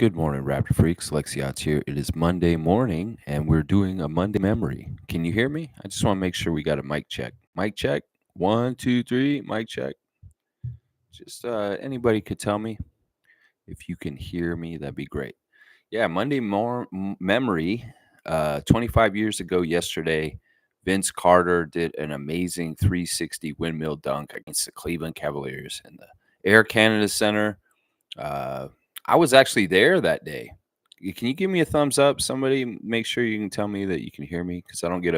Good morning, Raptor Freaks. Lexiot's here. It is Monday morning, and we're doing a Monday memory. Can you hear me? I just want to make sure we got a mic check. Mic check. 1, 2, 3. Mic check. Just anybody could tell me if you can hear me. That'd be great. Yeah, memory. 25 years ago yesterday, Vince Carter did an amazing 360 windmill dunk against the Cleveland Cavaliers in the Air Canada Center. Uh, I was actually there that day. Can you give me a thumbs up? Somebody make sure you can tell me that you can hear me because I don't get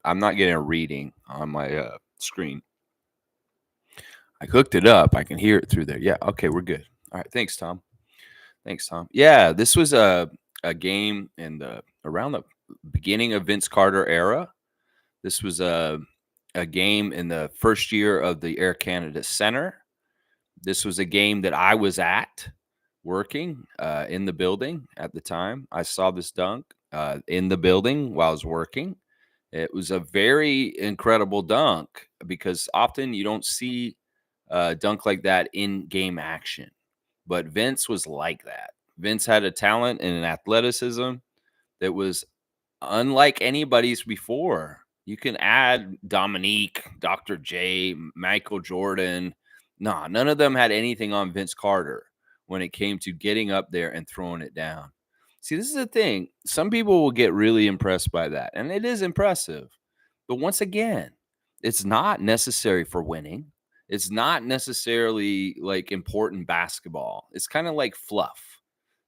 I'm not getting a reading on my screen. I hooked it up. I can hear it through there. Yeah. Okay, we're good. All right. Thanks, Tom. Thanks, Tom. Yeah, this was a game in the around the beginning of Vince Carter era. This was a game in the first year of the Air Canada Center. This was a game that I was at working in the building at the time. I saw this dunk in the building while I was working. It was a very incredible dunk because often you don't see a dunk like that in game action. But Vince was like that. Vince had a talent and an athleticism that was unlike anybody's before. You can add Dominique, Dr. J, Michael Jordan. No, none of them had anything on Vince Carter when it came to getting up there and throwing it down. See, this is the thing. Some people will get really impressed by that, and it is impressive. But once again, it's not necessary for winning. It's not necessarily like important basketball. It's kind of like fluff.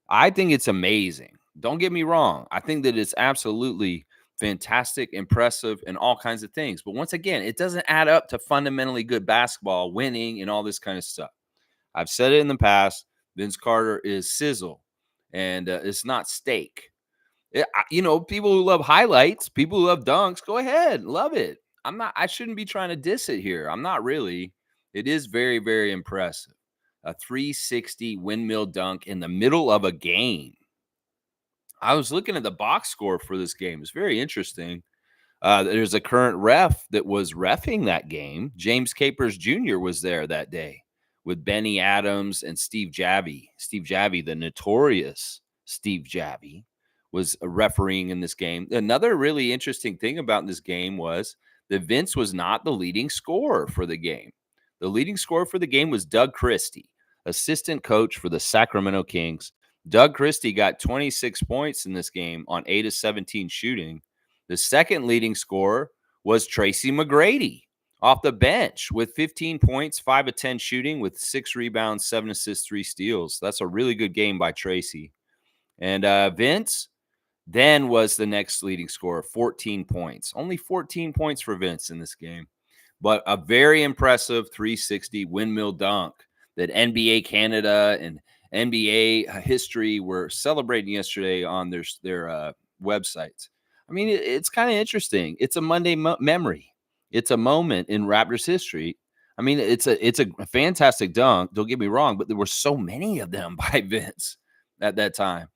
I think it's amazing. Don't get me wrong. I think that it's absolutely fantastic, impressive, and all kinds of things. But once again, it doesn't add up to fundamentally good basketball, winning, and all this kind of stuff. I've said it in the past. Vince Carter is sizzle, and it's not steak. People who love highlights, people who love dunks, go ahead, love it. I shouldn't be trying to diss it here. I'm not really. It is very, very impressive. A 360 windmill dunk in the middle of a game. I was looking at the box score for this game. It's very interesting. There's a current ref that was reffing that game. James Capers Jr. was there that day with Benny Adams and Steve Javie. Steve Javie, the notorious Steve Javie, was refereeing in this game. Another really interesting thing about this game was that Vince was not the leading scorer for the game. The leading scorer for the game was Doug Christie, assistant coach for the Sacramento Kings. Doug Christie got 26 points in this game on 8 of 17 shooting. The second leading scorer was Tracy McGrady off the bench with 15 points, 5 of 10 shooting with 6 rebounds, 7 assists, 3 steals. That's a really good game by Tracy. And Vince then was the next leading scorer, 14 points. Only 14 points for Vince in this game. But a very impressive 360 windmill dunk that NBA Canada and NBA history were celebrating yesterday on their websites. I mean, it's kind of interesting. It's a Monday memory. It's a moment in Raptors history. I mean, it's a fantastic dunk. Don't get me wrong, but there were so many of them by Vince at that time.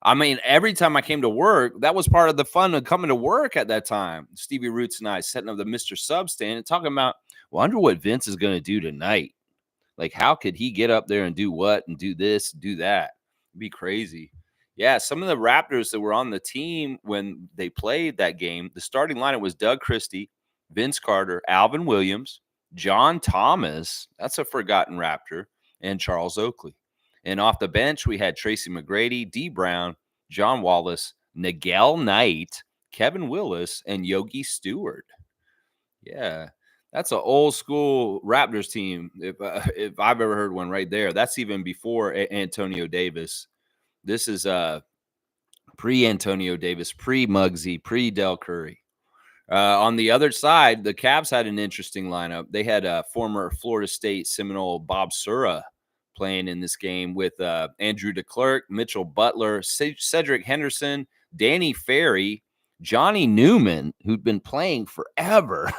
I mean, every time I came to work, that was part of the fun of coming to work at that time. Stevie Roots and I setting up the Mr. Sub stand and talking about, wonder what Vince is going to do tonight. Like, how could he get up there and do what and do this, do that? It'd be crazy. Yeah, some of the Raptors that were on the team when they played that game, the starting lineup was Doug Christie, Vince Carter, Alvin Williams, John Thomas, that's a forgotten Raptor, and Charles Oakley. And off the bench, we had Tracy McGrady, D. Brown, John Wallace, Nigel Knight, Kevin Willis, and Yogi Stewart. Yeah, that's an old school Raptors team. If I've ever heard one right there, that's even before Antonio Davis. This is pre-Antonio Davis, pre-Muggsy, pre-Del Curry. On the other side, the Cavs had an interesting lineup. They had former Florida State Seminole Bob Sura playing in this game with Andrew DeClercq, Mitchell Butler, Cedric Henderson, Danny Ferry, Johnny Newman, who'd been playing forever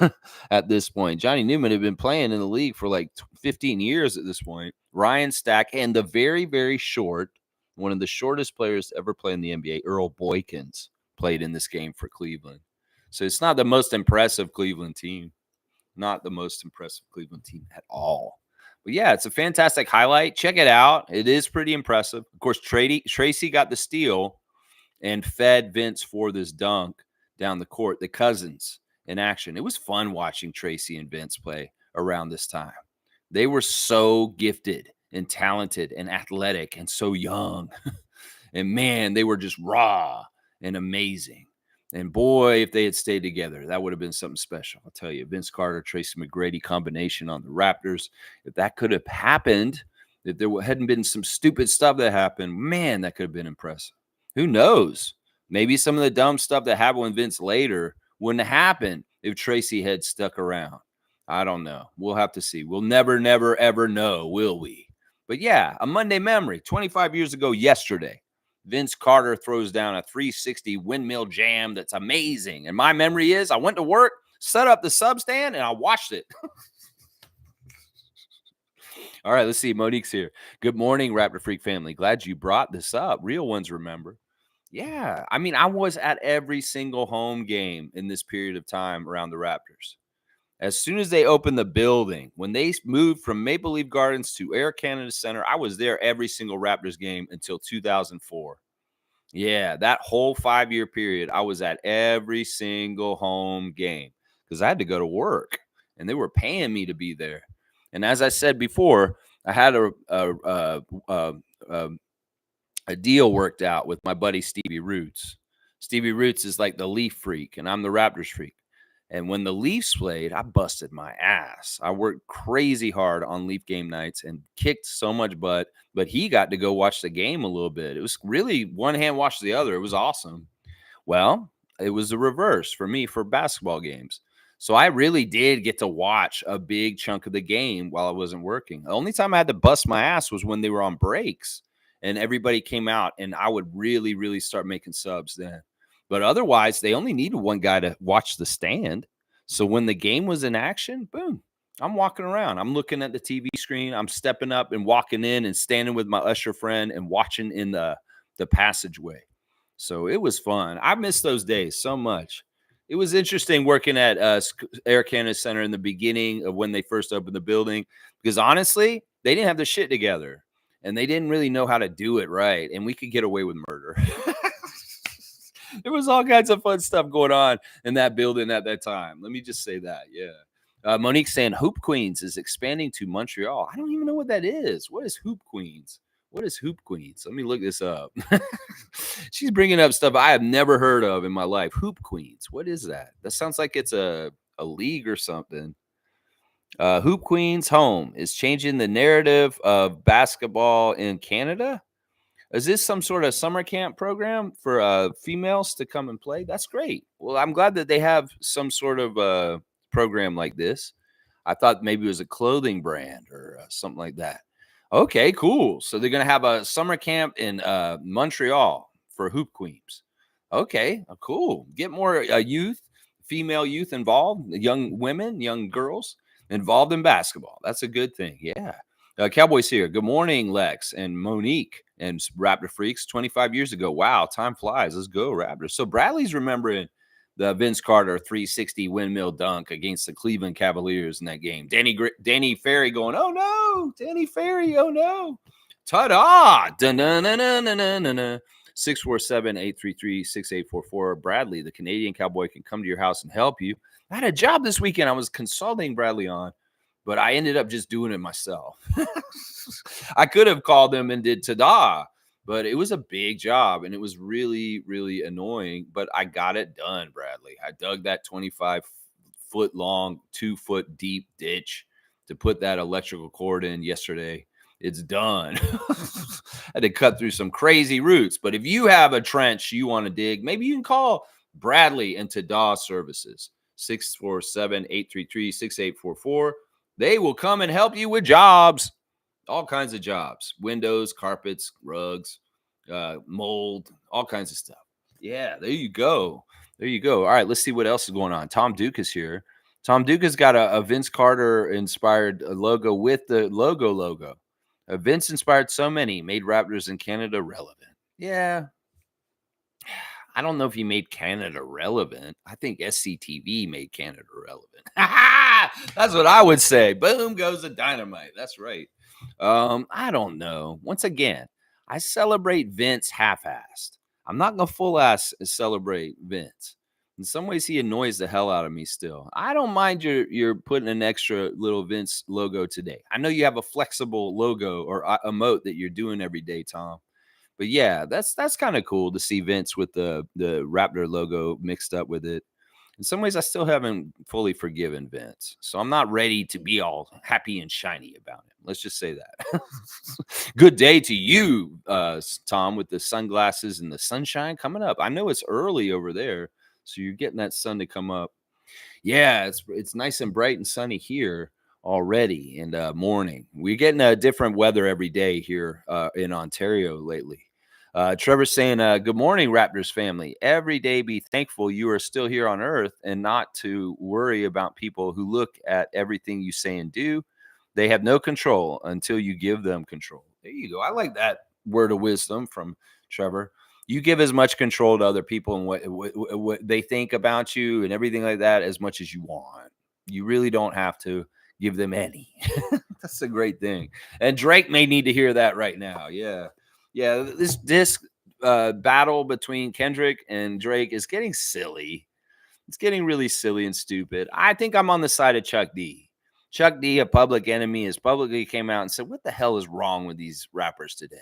at this point. Johnny Newman had been playing in the league for like 15 years at this point. Ryan Stack, and the very, very short, one of the shortest players to ever play in the NBA, Earl Boykins, played in this game for Cleveland. So it's not the most impressive Cleveland team. Not the most impressive Cleveland team at all. But yeah, it's a fantastic highlight. Check it out. It is pretty impressive. Of course, Tracy got the steal and fed Vince for this dunk down the court. The cousins in action. It was fun watching Tracy and Vince play around this time. They were so gifted and talented and athletic and so young. And man, they were just raw and amazing. And boy, if they had stayed together, that would have been something special. I'll tell you, Vince Carter, Tracy McGrady combination on the Raptors. If that could have happened, if there hadn't been some stupid stuff that happened, man, that could have been impressive. Who knows? Maybe some of the dumb stuff that happened with Vince later wouldn't have happened if Tracy had stuck around. I don't know. We'll have to see. We'll never, never, ever know, will we? But yeah, a Monday memory 25 years ago yesterday. Vince Carter throws down a 360 windmill jam that's amazing. And my memory is I went to work, set up the sub stand, and I watched it. All right, let's see. Monique's here. Good morning, Raptor Freak family. Glad you brought this up. Real ones remember. Yeah, I mean, I was at every single home game in this period of time around the Raptors. As soon as they opened the building, when they moved from Maple Leaf Gardens to Air Canada Center, I was there every single Raptors game until 2004. Yeah, that whole 5-year period, I was at every single home game because I had to go to work and they were paying me to be there. And as I said before, I had a deal worked out with my buddy Stevie Roots. Stevie Roots is like the Leaf freak, and I'm the Raptors freak. And when the Leafs played, I busted my ass. I worked crazy hard on Leaf game nights and kicked so much butt, but he got to go watch the game a little bit. It was really one hand watch the other. It was awesome. Well, it was the reverse for me for basketball games. So I really did get to watch a big chunk of the game while I wasn't working. The only time I had to bust my ass was when they were on breaks and everybody came out, and I would really, really start making subs then. But otherwise, they only needed one guy to watch the stand. So when the game was in action, boom, I'm walking around. I'm looking at the TV screen. I'm stepping up and walking in and standing with my usher friend and watching in the passageway. So it was fun. I miss those days so much. It was interesting working at Air Canada Center in the beginning of when they first opened the building, because honestly, they didn't have their shit together and they didn't really know how to do it right. And we could get away with murder. There was all kinds of fun stuff going on in that building at that time. Let me just say that. Yeah. Monique saying Hoop Queens is expanding to Montreal. I don't even know what that is. What is Hoop Queens? What is Hoop Queens? Let me look this up. She's bringing up stuff I have never heard of in my life. Hoop Queens. What is that? That sounds like it's a league or something. Hoop Queens home is changing the narrative of basketball in Canada. Is this some sort of summer camp program for females to come and play? That's great. Well, I'm glad that they have some sort of program like this. I thought maybe it was a clothing brand or something like that. Okay, cool. So they're going to have a summer camp in Montreal for Hoop Queens. Okay, cool. Get more female youth involved, young women, young girls involved in basketball. That's a good thing. Yeah. Cowboys here. Good morning, Lex and Monique and Raptor Freaks. 25 years ago. Wow, time flies. Let's go, Raptors. So Bradley's remembering the Vince Carter 360 windmill dunk against the Cleveland Cavaliers in that game. Danny Ferry going, oh no, Danny Ferry, oh no. Ta-da! 647-833-6844. Bradley, the Canadian Cowboy, can come to your house and help you. I had a job this weekend I was consulting Bradley on, but I ended up just doing it myself. I could have called him and did ta-da, but it was a big job and it was really, really annoying, but I got it done, Bradley. I dug that 25-foot long, 2-foot deep ditch to put that electrical cord in yesterday. It's done. I had to cut through some crazy roots, but if you have a trench you want to dig, maybe you can call Bradley and ta-da services, 647-833-6844. They will come and help you with jobs. All kinds of jobs, windows, carpets, rugs, mold, all kinds of stuff. Yeah, there you go. There you go. All right, let's see what else is going on. Tom Duke is here. Tom Duke has got a Vince Carter inspired logo with the logo. Vince inspired so many, made Raptors in Canada relevant. Yeah. I don't know if he made Canada relevant. I think SCTV made Canada relevant. That's what I would say. Boom goes the dynamite. That's right. I don't know. Once again, I celebrate Vince half-assed. I'm not gonna full ass celebrate Vince. In some ways, he annoys the hell out of me still. I don't mind you're putting an extra little Vince logo today. I know you have a flexible logo or emote that you're doing every day, Tom. But yeah, that's kind of cool to see Vince with the Raptor logo mixed up with it. In some ways, I still haven't fully forgiven Vince, so I'm not ready to be all happy and shiny about it. Let's just say that. Good day to you, Tom, with the sunglasses and the sunshine coming up. I know it's early over there, so you're getting that sun to come up. Yeah, it's nice and bright and sunny here already in the morning. We're getting a different weather every day here in Ontario lately. Trevor's saying, good morning, Raptors family. Every day be thankful you are still here on Earth and not to worry about people who look at everything you say and do. They have no control until you give them control. There you go. I like that word of wisdom from Trevor. You give as much control to other people and what they think about you and everything like that as much as you want. You really don't have to give them any. That's a great thing. And Drake may need to hear that right now. Yeah. Yeah. This battle between Kendrick and Drake is getting silly. It's getting really silly and stupid. I think I'm on the side of Chuck D. Chuck D, a public enemy, has publicly came out and said, what the hell is wrong with these rappers today?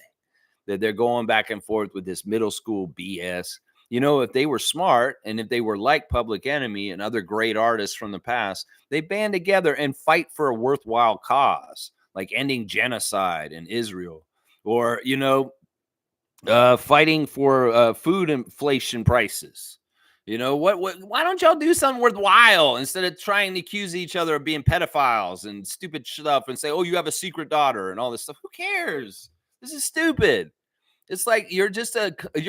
That they're going back and forth with this middle school BS. You know, if they were smart and if they were like Public Enemy and other great artists from the past, they band together and fight for a worthwhile cause, like ending genocide in Israel, or fighting for food inflation prices. You know what? Why don't y'all do something worthwhile instead of trying to accuse each other of being pedophiles and stupid stuff and say, "Oh, you have a secret daughter" and all this stuff? Who cares? This is stupid. It's like you're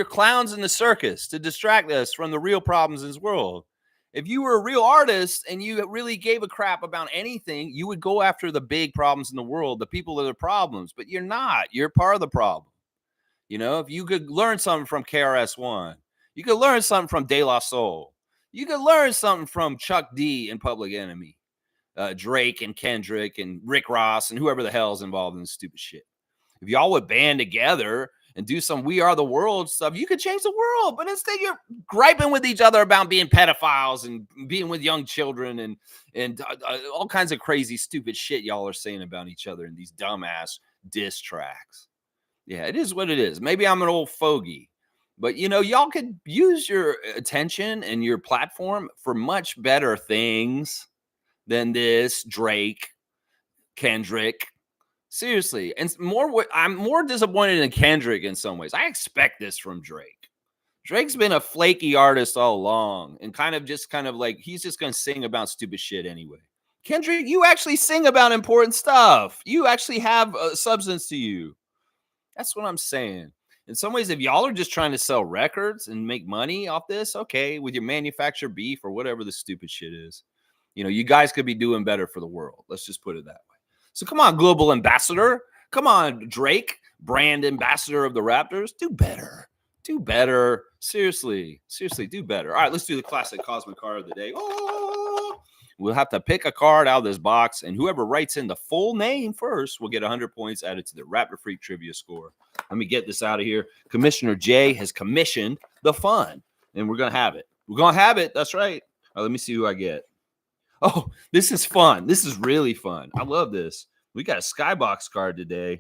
clowns in the circus to distract us from the real problems in this world. If you were a real artist and you really gave a crap about anything, you would go after the big problems in the world, the people that are problems. But you're not. You're part of the problem. You know, if you could learn something from KRS-One, you could learn something from De La Soul, you could learn something from Chuck D and Public Enemy, Drake and Kendrick and Rick Ross and whoever the hell is involved in this stupid shit. If y'all would band together and do some We Are the World stuff, you could change the world. But instead, you're griping with each other about being pedophiles and being with young children and all kinds of crazy, stupid shit y'all are saying about each other in these dumbass diss tracks. Yeah, it is what it is. Maybe I'm an old fogey, but y'all could use your attention and your platform for much better things than this Drake, Kendrick. Seriously, and I'm more disappointed in Kendrick in some ways. I expect this from Drake. Drake's been a flaky artist all along and kind of like he's just going to sing about stupid shit anyway. Kendrick, you actually sing about important stuff. You actually have a substance to you. That's what I'm saying. In some ways, if y'all are just trying to sell records and make money off this, okay, with your manufacturer beef or whatever the stupid shit is, you guys could be doing better for the world. Let's just put it that way. So come on, global ambassador. Come on, Drake, brand ambassador of the Raptors. Do better. Do better. Seriously, do better. All right, let's do the classic cosmic card of the day. Oh, we'll have to pick a card out of this box, and whoever writes in the full name first will get 100 points added to the Raptor Freak trivia score. Let me get this out of here. Commissioner Jay has commissioned the fun, and we're going to have it. We're going to have it. That's right. All right, let me see who I get. Oh, this is fun. This is really fun. I love this. We got a Skybox card today.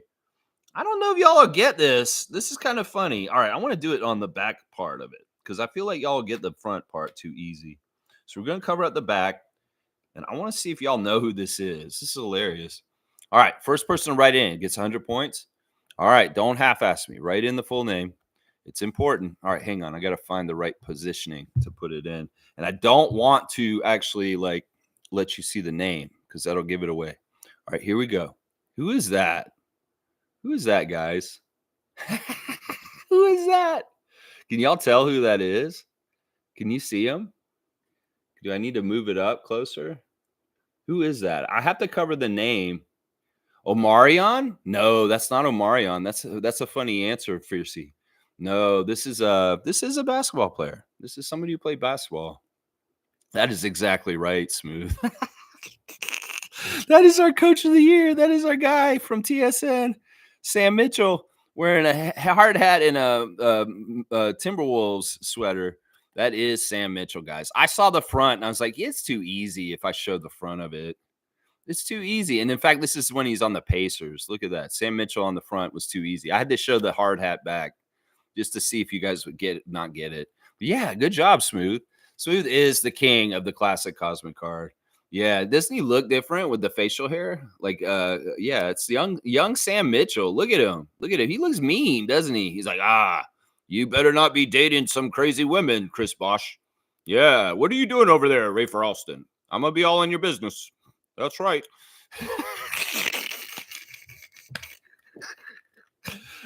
I don't know if y'all will get this. This is kind of funny. All right, I want to do it on the back part of it because I feel like y'all will get the front part too easy. So we're going to cover up the back, and I want to see if y'all know who this is. This is hilarious. All right, first person to write in gets 100 points. All right, don't half-ass me. Write in the full name. It's important. All right, hang on. I got to find the right positioning to put it in. And I don't want to actually let you see the name because that'll give it away. All right, here we go. Who is that? Who is that, guys? Who is that? Can y'all tell who that is? Can you see him? Do I need to move it up closer? Who is that? I have to cover the name. Omarion? No, that's not Omarion. That's a funny answer, Fiercey. No, this is a basketball player. This is somebody who played basketball. That is exactly right, Smooth. That is our coach of the year. That is our guy from TSN, Sam Mitchell, wearing a hard hat and a Timberwolves sweater. That is Sam Mitchell, guys. I saw the front and I was like, it's too easy if I show the front of it. It's too easy. And in fact, this is when he's on the Pacers. Look at that. Sam Mitchell on the front was too easy. I had to show the hard hat back just to see if you guys would not get it. But yeah, good job, Smooth. Smooth is the king of the classic Cosmic card. Yeah, doesn't he look different with the facial hair? Like, yeah, it's young Sam Mitchell. Look at him. Look at him. He looks mean, doesn't he? He's like, you better not be dating some crazy women, Chris Bosh. Yeah, what are you doing over there, Ray Alston? I'm gonna be all in your business. That's right.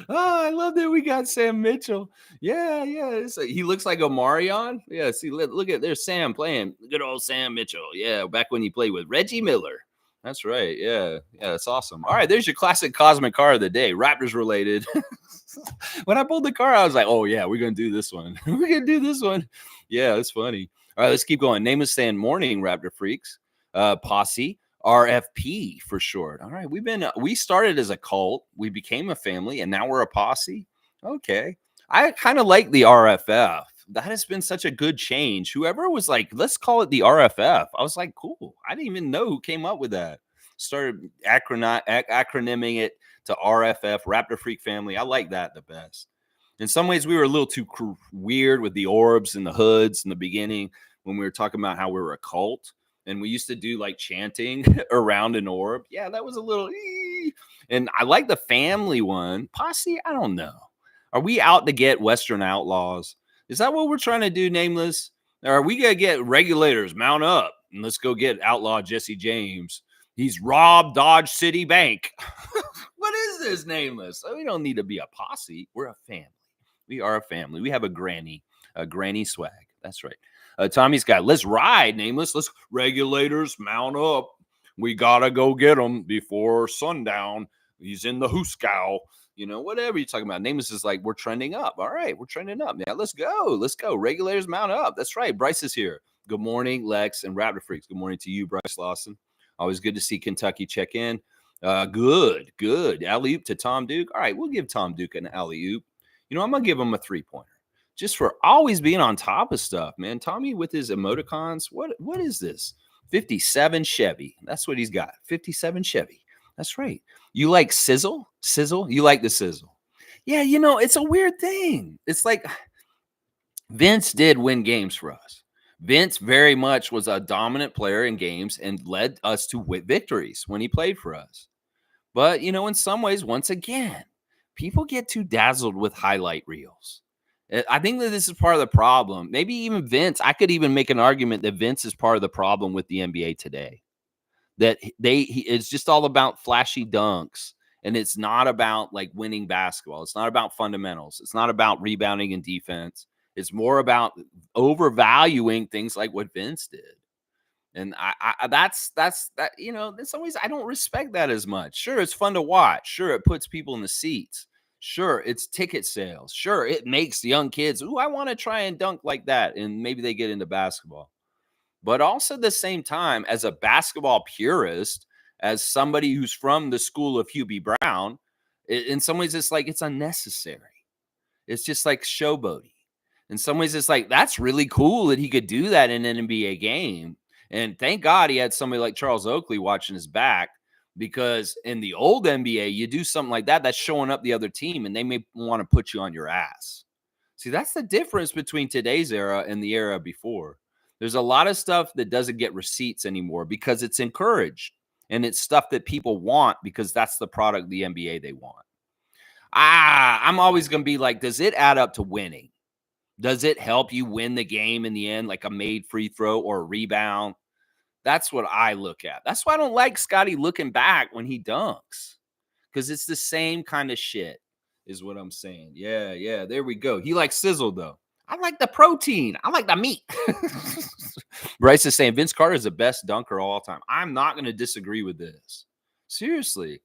Oh, I love that we got Sam Mitchell. Yeah, yeah. He looks like Omarion. Yeah, see, look at there's Sam playing. Good old Sam Mitchell. Yeah, back when he played with Reggie Miller. That's right. Yeah, yeah, that's awesome. All right, there's your classic cosmic car of the day, Raptors related. When I pulled the car, I was like, oh yeah, we're gonna do this one. We're gonna do this one. Yeah, it's funny. All right, let's keep going. Name is saying morning, Raptor freaks. Posse. RFP for short. All right, we started as a cult, we became a family, and now we're a posse. Okay, I kind of like the RFF. That has been such a good change. Whoever was like, let's call it the RFF. I was like, cool. I didn't even know who came up with that. Started acronyming it to RFF, Raptor Freak Family. I like that the best. In some ways, we were a little too weird with the orbs and the hoods in the beginning when we were talking about how we were a cult. And we used to do like chanting around an orb. Yeah, that was a little. And I like the family one. Posse, I don't know. Are we out to get Western Outlaws? Is that what we're trying to do, Nameless? Or are we going to get regulators, mount up, and let's go get Outlaw Jesse James? He's robbed Dodge City Bank. What is this, Nameless? We don't need to be a posse. We're a family. We are a family. We have a granny swag. That's right. Tommy's got, let's ride, Nameless. Let's regulators mount up. We gotta go get him before sundown. He's in the Hooskow. Whatever you're talking about. Nameless is like, we're trending up. All right, we're trending up. Now let's go. Let's go. Regulators mount up. That's right. Bryce is here. Good morning, Lex and Raptor Freaks. Good morning to you, Bryce Lawson. Always good to see Kentucky check in. Good. Alley-oop to Tom Duke. All right, we'll give Tom Duke an alley-oop. I'm going to give him a three-pointer. Just for always being on top of stuff, man. Tommy with his emoticons. What is this? 57 Chevy. That's what he's got. 57 Chevy. That's right. You like sizzle? Sizzle? You like the sizzle. Yeah, it's a weird thing. It's like Vince did win games for us. Vince very much was a dominant player in games and led us to victories when he played for us. But, in some ways, once again, people get too dazzled with highlight reels. I think that this is part of the problem. Maybe even Vince, I could even make an argument that Vince is part of the problem with the NBA today. That it's just all about flashy dunks. And it's not about like winning basketball. It's not about fundamentals. It's not about rebounding and defense. It's more about overvaluing things like what Vince did. And that's that, in some ways I don't respect that as much. Sure, it's fun to watch. Sure, it puts people in the seats. Sure, it's ticket sales. Sure, it makes young kids, ooh, I want to try and dunk like that. And maybe they get into basketball. But also at the same time, as a basketball purist, as somebody who's from the school of Hubie Brown, in some ways it's like it's unnecessary. It's just like showboating. In some ways it's like, that's really cool that he could do that in an NBA game. And thank God he had somebody like Charles Oakley watching his back. Because in the old NBA, you do something like that, that's showing up the other team, and they may want to put you on your ass. See, that's the difference between today's era and the era before. There's a lot of stuff that doesn't get receipts anymore because it's encouraged. And it's stuff that people want because that's the product of the NBA they want. I'm always going to be like, does it add up to winning? Does it help you win the game in the end, like a made free throw or a rebound? That's what I look at. That's why I don't like Scotty looking back when he dunks, because it's the same kind of shit is what I'm saying. Yeah, there we go. He likes sizzle, though. I like the protein. I like the meat. Bryce is saying Vince Carter is the best dunker of all time. I'm not going to disagree with this. Seriously,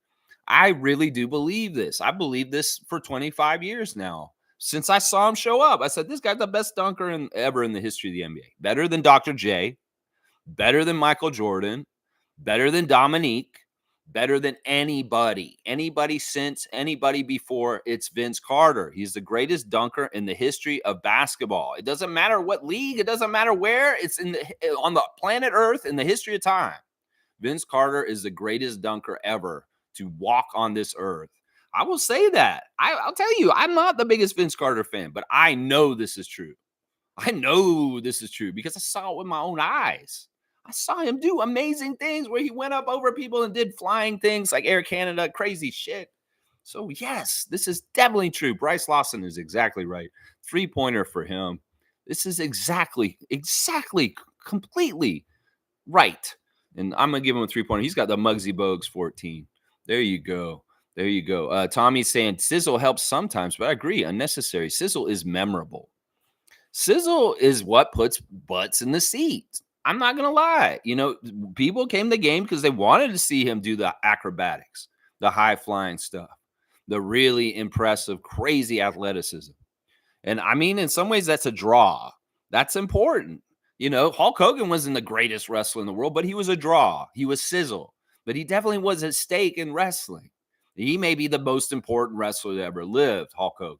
I really do believe this. I believe this for 25 years now. Since I saw him show up, I said, this guy's the best dunker ever in the history of the NBA. Better than Dr. J. Better than Michael Jordan, better than Dominique, better than anybody since, anybody before. It's Vince Carter. He's the greatest dunker in the history of basketball. It doesn't matter what league, it doesn't matter where. It's on the planet Earth in the history of time. Vince Carter is the greatest dunker ever to walk on this earth. I will say that. I'll tell you, I'm not the biggest Vince Carter fan, but I know this is true. I know this is true because I saw it with my own eyes. I saw him do amazing things where he went up over people and did flying things like Air Canada, crazy shit. So, yes, this is definitely true. Bryce Lawson is exactly right. 3-pointer for him. This is exactly, completely right. And I'm going to give him a 3-pointer. He's got the Muggsy Bogues 14. There you go. There you go. Tommy's saying sizzle helps sometimes, but I agree. Unnecessary. Sizzle is memorable. Sizzle is what puts butts in the seats. I'm not going to lie. People came to the game because they wanted to see him do the acrobatics, the high flying stuff, the really impressive, crazy athleticism. And I mean, in some ways, that's a draw. That's important. Hulk Hogan wasn't the greatest wrestler in the world, but he was a draw. He was sizzle, but he definitely was at stake in wrestling. He may be the most important wrestler that ever lived, Hulk Hogan,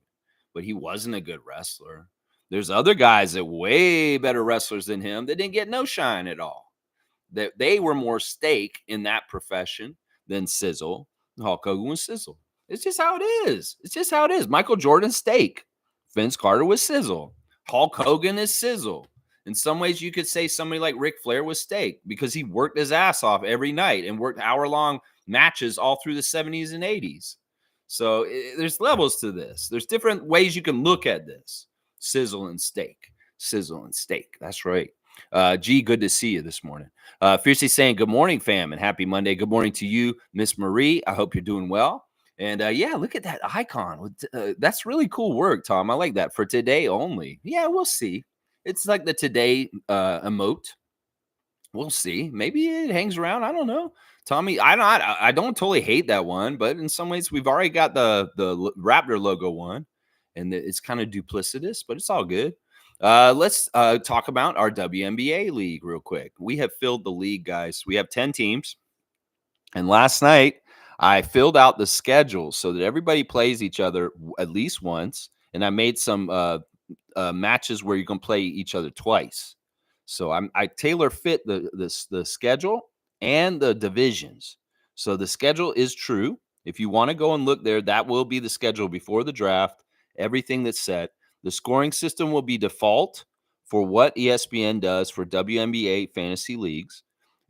but he wasn't a good wrestler. There's other guys that way better wrestlers than him that didn't get no shine at all. That they were more stake in that profession than sizzle. Hulk Hogan was sizzle. It's just how it is. It's just how it is. Michael Jordan's steak. Vince Carter was sizzle. Hulk Hogan is sizzle. In some ways, you could say somebody like Ric Flair was steak because he worked his ass off every night and worked hour-long matches all through the 70s and 80s. So there's levels to this. There's different ways you can look at this. Sizzle and steak. Sizzle and steak. That's right. G, good to see you this morning. Fiercely saying, good morning, fam, and happy Monday. Good morning to you, Miss Marie. I hope you're doing well. And yeah, look at that icon. That's really cool work, Tom. I like that for today only. Yeah, we'll see. It's like the today emote. We'll see. Maybe it hangs around. I don't know. Tommy, I don't totally hate that one, but in some ways we've already got the Raptor logo one, and it's kind of duplicitous, but it's all good. Let's talk about our WNBA league real quick. We have filled the league, guys. We have 10 teams, and last night I filled out the schedule so that everybody plays each other at least once, and I made some matches where you can play each other twice. So I tailor fit the schedule and the divisions. So the schedule is true. If you want to go and look there, that will be the schedule before the draft. Everything that's set. The scoring system will be default for what ESPN does for WNBA fantasy leagues.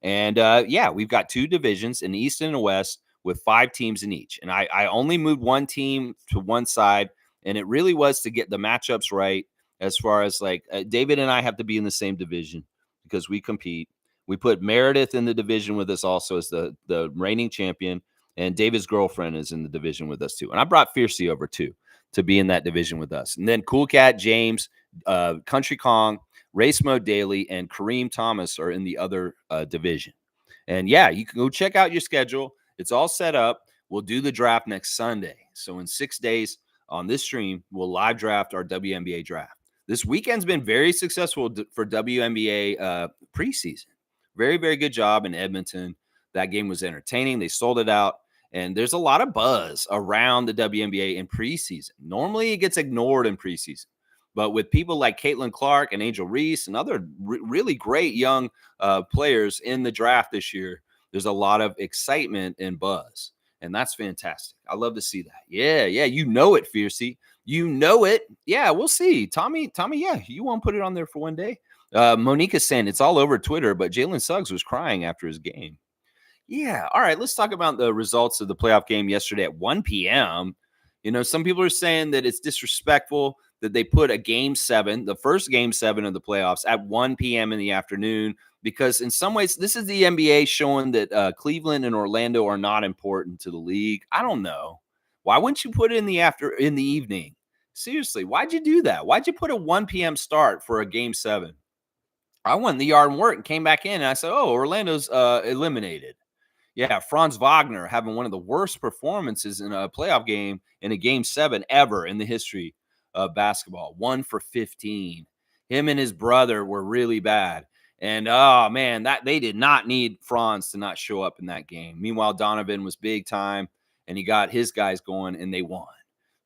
And yeah, we've got 2 divisions, an East and a West, with 5 teams in each. And I only moved one team to one side, and it really was to get the matchups right. As far as like David and I have to be in the same division because we compete. We put Meredith in the division with us also as the reigning champion, and David's girlfriend is in the division with us too. And I brought Fiercey over too to be in that division with us. And then Cool Cat, James, Country Kong, Race Mode Daily, and Kareem Thomas are in the other division. And yeah, you can go check out your schedule. It's all set up. We'll do the draft next Sunday. So in 6 days on this stream, we'll live draft our WNBA draft. This weekend's been very successful for WNBA preseason. Very, very good job in Edmonton. That game was entertaining. They sold it out. And there's a lot of buzz around the WNBA in preseason. Normally, it gets ignored in preseason. But with people like Caitlin Clark and Angel Reese and other really great young players in the draft this year, there's a lot of excitement and buzz. And that's fantastic. I love to see that. Yeah, you know it, Fiercey. You know it. Yeah, we'll see. Tommy, yeah, you won't put it on there for one day. Monica's saying it's all over Twitter, but Jalen Suggs was crying after his game. Yeah. All right. Let's talk about the results of the playoff game yesterday at 1 p.m. Some people are saying that it's disrespectful that they put a game 7, the first game 7 of the playoffs at 1 p.m. in the afternoon, because in some ways, this is the NBA showing that Cleveland and Orlando are not important to the league. I don't know. Why wouldn't you put it in the evening? Seriously, why'd you do that? Why'd you put a 1 p.m. start for a game 7? I went in the yard and worked and came back in and I said, oh, Orlando's eliminated. Yeah, Franz Wagner having one of the worst performances in a playoff game in a game 7 ever in the history of basketball. 1 for 15. Him and his brother were really bad. And oh man, that they did not need Franz to not show up in that game. Meanwhile, Donovan was big time and he got his guys going and they won.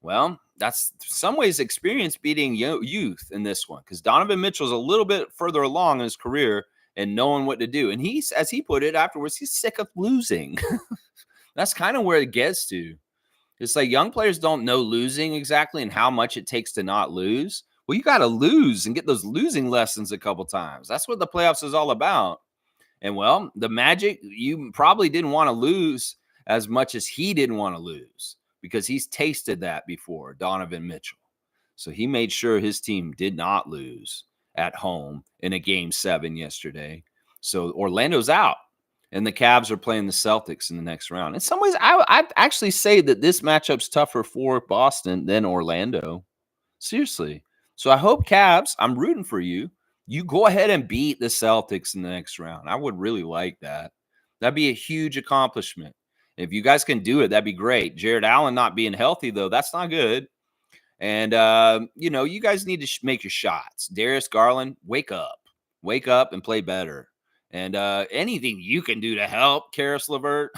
Well, that's some ways experience beating youth in this one because Donovan Mitchell's a little bit further along in his career and knowing what to do. And he's, as he put it afterwards, he's sick of losing. That's kind of where it gets to. It's like young players don't know losing exactly and how much it takes to not lose. Well, you got to lose and get those losing lessons a couple times. That's what the playoffs is all about. And well, the Magic, you probably didn't want to lose as much as he didn't want to lose because he's tasted that before, Donovan Mitchell. So he made sure his team did not lose at home in a game 7 yesterday. So Orlando's out. And the Cavs are playing the Celtics in the next round. In some ways, I'd actually say that this matchup's tougher for Boston than Orlando. Seriously. So I hope Cavs, I'm rooting for you. You go ahead and beat the Celtics in the next round. I would really like that. That'd be a huge accomplishment. If you guys can do it, that'd be great. Jared Allen not being healthy, though, that's not good. And, you guys need to make your shots. Darius Garland, wake up. Wake up and play better. And anything you can do to help, Karis LeVert,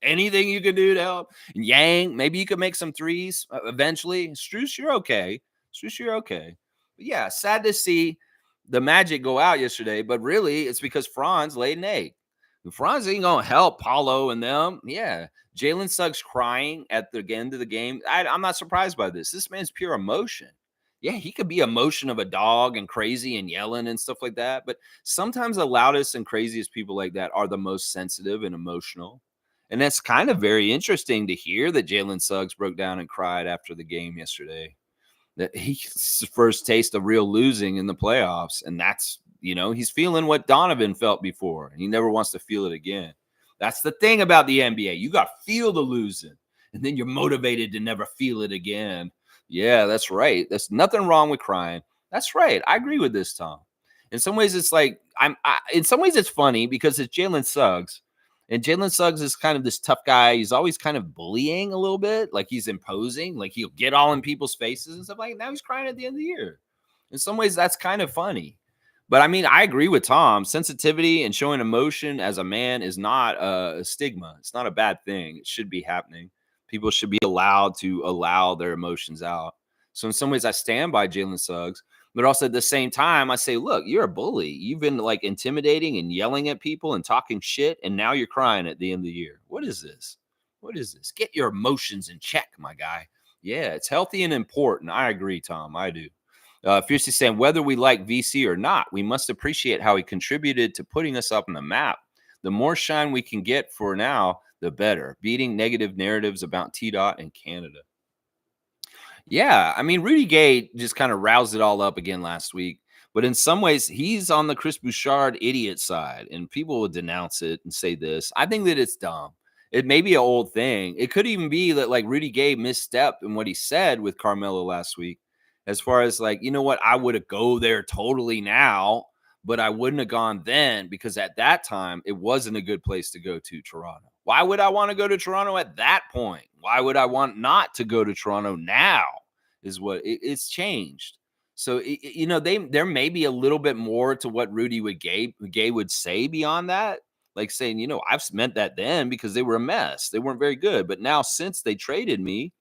anything you can do to help. Yang, maybe you could make some threes eventually. Strus, you're okay. Strus, you're okay. But yeah, sad to see the Magic go out yesterday, but really it's because Franz laid an egg. Franz ain't going to help Paulo and them. Yeah. Jalen Suggs crying at the end of the game. I'm not surprised by this. This man's pure emotion. Yeah, he could be emotion of a dog and crazy and yelling and stuff like that. But sometimes the loudest and craziest people like that are the most sensitive and emotional. And that's kind of very interesting to hear that Jalen Suggs broke down and cried after the game yesterday. That he's first taste of real losing in the playoffs. And that's, he's feeling what Donovan felt before. And he never wants to feel it again. That's the thing about the NBA. You got to feel the losing. And then you're motivated to never feel it again. Yeah, that's right. There's nothing wrong with crying. That's right. I agree with this, Tom. In some ways, it's like in some ways, it's funny because it's Jalen Suggs, and Jalen Suggs is kind of this tough guy. He's always kind of bullying a little bit, like he's imposing, like he'll get all in people's faces and stuff like that. Now he's crying at the end of the year. In some ways, that's kind of funny. But I mean, I agree with Tom. Sensitivity and showing emotion as a man is not a stigma. It's not a bad thing. It should be happening. People should be allowed to allow their emotions out. So in some ways, I stand by Jalen Suggs, but also at the same time, I say, look, you're a bully. You've been like intimidating and yelling at people and talking shit, and now you're crying at the end of the year. What is this? What is this? Get your emotions in check, my guy. Yeah, it's healthy and important. I agree, Tom. I do. Fiercely saying, whether we like VC or not, we must appreciate how he contributed to putting us up on the map. The more shine we can get for now, the better. Beating negative narratives about T-Dot and Canada. Yeah, I mean, Rudy Gay just kind of roused it all up again last week. But in some ways, he's on the Chris Bouchard idiot side, and people will denounce it and say this. I think that it's dumb. It may be an old thing. It could even be that like Rudy Gay misstepped in what he said with Carmelo last week, as far as like, you know what, I would have go there totally now, but I wouldn't have gone then because at that time it wasn't a good place to go to, Toronto. Why would I want to go to Toronto at that point? Why would I want not to go to Toronto now? Is what it's changed. So there may be a little bit more to what Gay would say beyond that, like saying, I've meant that then because they were a mess. They weren't very good, but now since they traded me,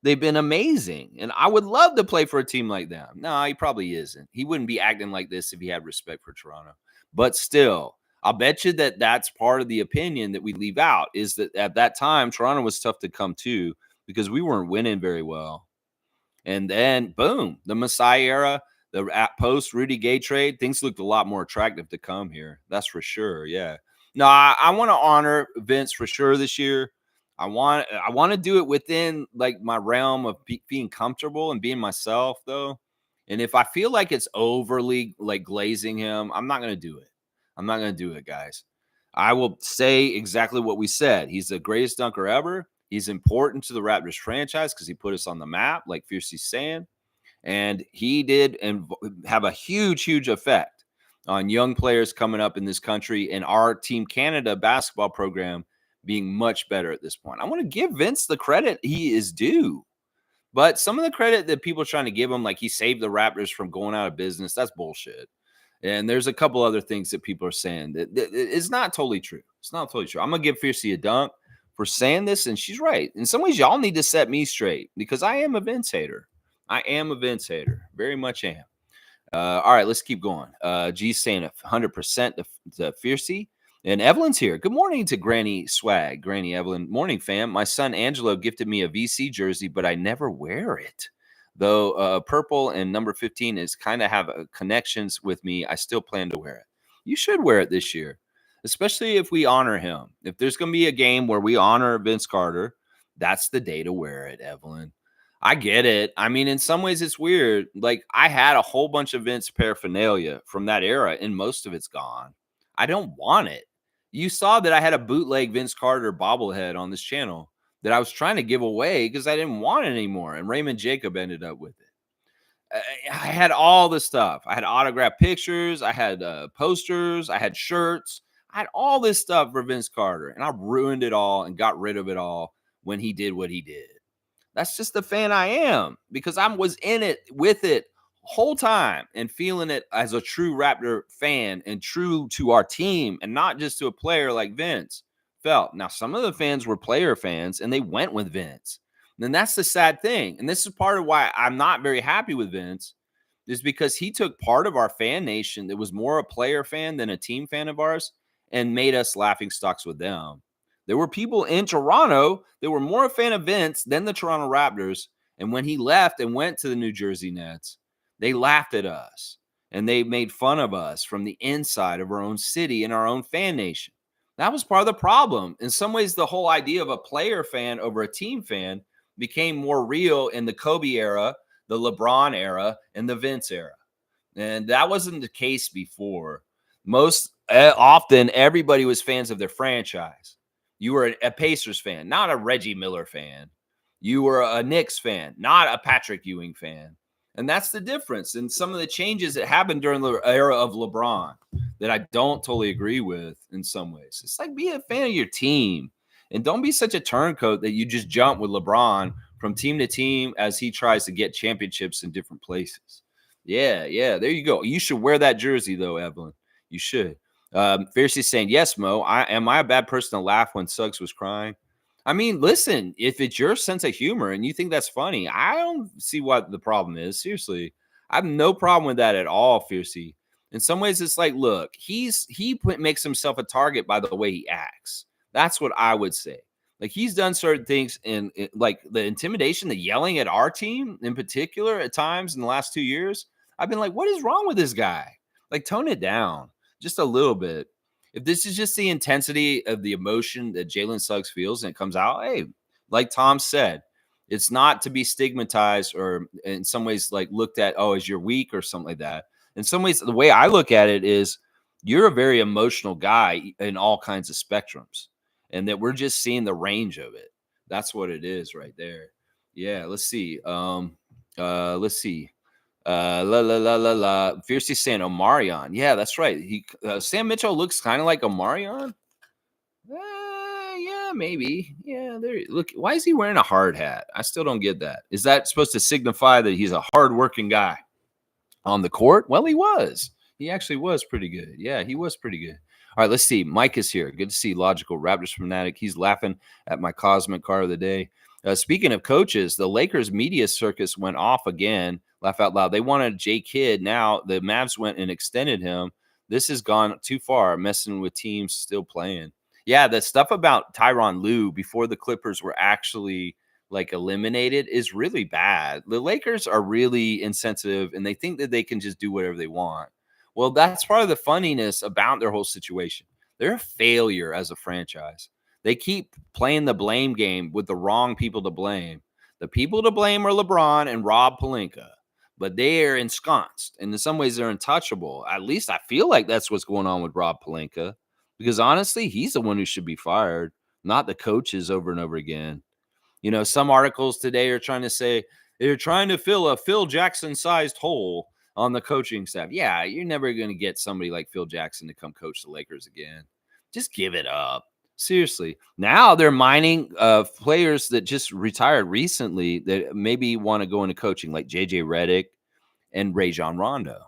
they've been amazing. And I would love to play for a team like them. No, he probably isn't. He wouldn't be acting like this if he had respect for Toronto. But still, I'll bet you that that's part of the opinion that we leave out is that at that time, Toronto was tough to come to because we weren't winning very well. And then, boom, the Masai era, the post Rudy Gay trade, things looked a lot more attractive to come here. That's for sure. Yeah. No, I want to honor Vince for sure this year. I want to do it within like my realm of being comfortable and being myself, though. And if I feel like it's overly like glazing him, I'm not going to do it. I'm not going to do it, guys. I will say exactly what we said. He's the greatest dunker ever. He's important to the Raptors franchise because he put us on the map, like Fiercey's saying. And he did and have a huge, huge effect on young players coming up in this country and our Team Canada basketball program being much better at this point. I want to give Vince the credit he is due. But some of the credit that people are trying to give him, like he saved the Raptors from going out of business, that's bullshit. And there's a couple other things that people are saying that it's not totally true. It's not totally true. I'm gonna give Fiercey a dunk for saying this, and she's right. In some ways, y'all need to set me straight because I am a Vince hater. I am a Vince hater. Very much am. All right, let's keep going. G's saying 100% to Fiercey. And Evelyn's here. Good morning to Granny Swag. Granny Evelyn. Morning, fam. My son Angelo gifted me a VC jersey, but I never wear it. Though purple and number 15 is kind of have connections with me, I still plan to wear it. You should wear it this year, especially if we honor him. If there's going to be a game where we honor Vince Carter, that's the day to wear it, Evelyn. I get it. I mean, in some ways, it's weird. Like, I had a whole bunch of Vince paraphernalia from that era, and most of it's gone. I don't want it. You saw that I had a bootleg Vince Carter bobblehead on this channel that I was trying to give away because I didn't want it anymore. And Raymond Jacob ended up with it. I had all the stuff. I had autographed pictures. I had posters. I had shirts. I had all this stuff for Vince Carter. And I ruined it all and got rid of it all when he did what he did. That's just the fan I am because I was in it with it whole time and feeling it as a true Raptor fan and true to our team and not just to a player like Vince felt. Now, some of the fans were player fans and they went with Vince. And that's the sad thing. And this is part of why I'm not very happy with Vince is because he took part of our fan nation that was more a player fan than a team fan of ours and made us laughing stocks with them. There were people in Toronto that were more a fan of Vince than the Toronto Raptors. And when he left and went to the New Jersey Nets, they laughed at us and they made fun of us from the inside of our own city and our own fan nation. That was part of the problem. In some ways, the whole idea of a player fan over a team fan became more real in the Kobe era, the LeBron era, and the Vince era. And that wasn't the case before. Most often, everybody was fans of their franchise. You were a Pacers fan, not a Reggie Miller fan. You were a Knicks fan, not a Patrick Ewing fan. And that's the difference. And some of the changes that happened during the era of LeBron that I don't totally agree with in some ways. It's like be a fan of your team and don't be such a turncoat that you just jump with LeBron from team to team as he tries to get championships in different places. Yeah, there you go. You should wear that jersey, though, Evelyn. You should. Fiercey's saying, yes, Mo, am I a bad person to laugh when Suggs was crying? I mean, listen, if it's your sense of humor and you think that's funny, I don't see what the problem is. Seriously, I have no problem with that at all, Fiercey. In some ways, it's like, look, he makes himself a target by the way he acts. That's what I would say. Like, he's done certain things in like the intimidation, the yelling at our team in particular at times in the last 2 years. I've been like, what is wrong with this guy? Like, tone it down just a little bit. If this is just the intensity of the emotion that Jalen Suggs feels and it comes out, hey, like Tom said, it's not to be stigmatized or in some ways like looked at, oh, as you're weak or something like that. In some ways, the way I look at it is you're a very emotional guy in all kinds of spectrums and that we're just seeing the range of it. That's what it is right there. Yeah, let's see. Let's see. Fiercely saying Omarion. Yeah, that's right. Sam Mitchell looks kind of like Omarion. Yeah, maybe. Yeah, there. Look, why is he wearing a hard hat? I still don't get that. Is that supposed to signify that he's a hardworking guy on the court? Well, he was. He actually was pretty good. Yeah, he was pretty good. All right, let's see. Mike is here. Good to see Logical Raptors fanatic. He's laughing at my cosmic car of the day. Speaking of coaches, the Lakers media circus went off again. Laugh out loud. They wanted Jay Kidd. Now the Mavs went and extended him. This has gone too far, messing with teams still playing. Yeah, the stuff about Tyronn Lue before the Clippers were actually like eliminated is really bad. The Lakers are really insensitive and they think that they can just do whatever they want. Well, that's part of the funniness about their whole situation. They're a failure as a franchise. They keep playing the blame game with the wrong people to blame. The people to blame are LeBron and Rob Pelinka, but they are ensconced. And in some ways, they're untouchable. At least I feel like that's what's going on with Rob Pelinka, because honestly, he's the one who should be fired, not the coaches over and over again. You know, some articles today are trying to say they're trying to fill a Phil Jackson-sized hole on the coaching staff. Yeah, you're never going to get somebody like Phil Jackson to come coach the Lakers again. Just give it up. Seriously. Now they're mining players that just retired recently that maybe want to go into coaching, like JJ Redick and Rajon Rondo.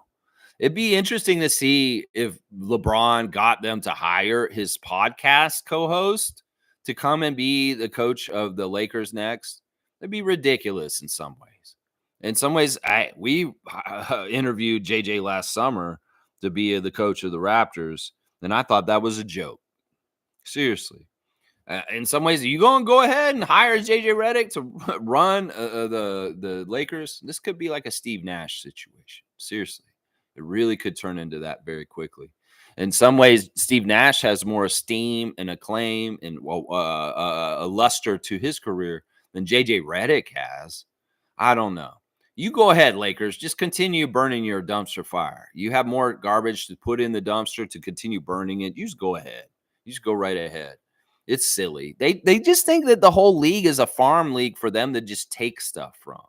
It'd be interesting to see if LeBron got them to hire his podcast co-host to come and be the coach of the Lakers next. It'd be ridiculous in some ways. In some ways, we interviewed JJ last summer to be the coach of the Raptors, and I thought that was a joke. Seriously. In some ways, are you going to go ahead and hire JJ Redick to run the Lakers? This could be like a Steve Nash situation. Seriously, it really could turn into that very quickly. In some ways, Steve Nash has more esteem and acclaim and a luster to his career than JJ Redick has. I don't know. You go ahead, Lakers. Just continue burning your dumpster fire. You have more garbage to put in the dumpster to continue burning it. You just go ahead. You just go right ahead. It's silly. They just think that the whole league is a farm league for them to just take stuff from.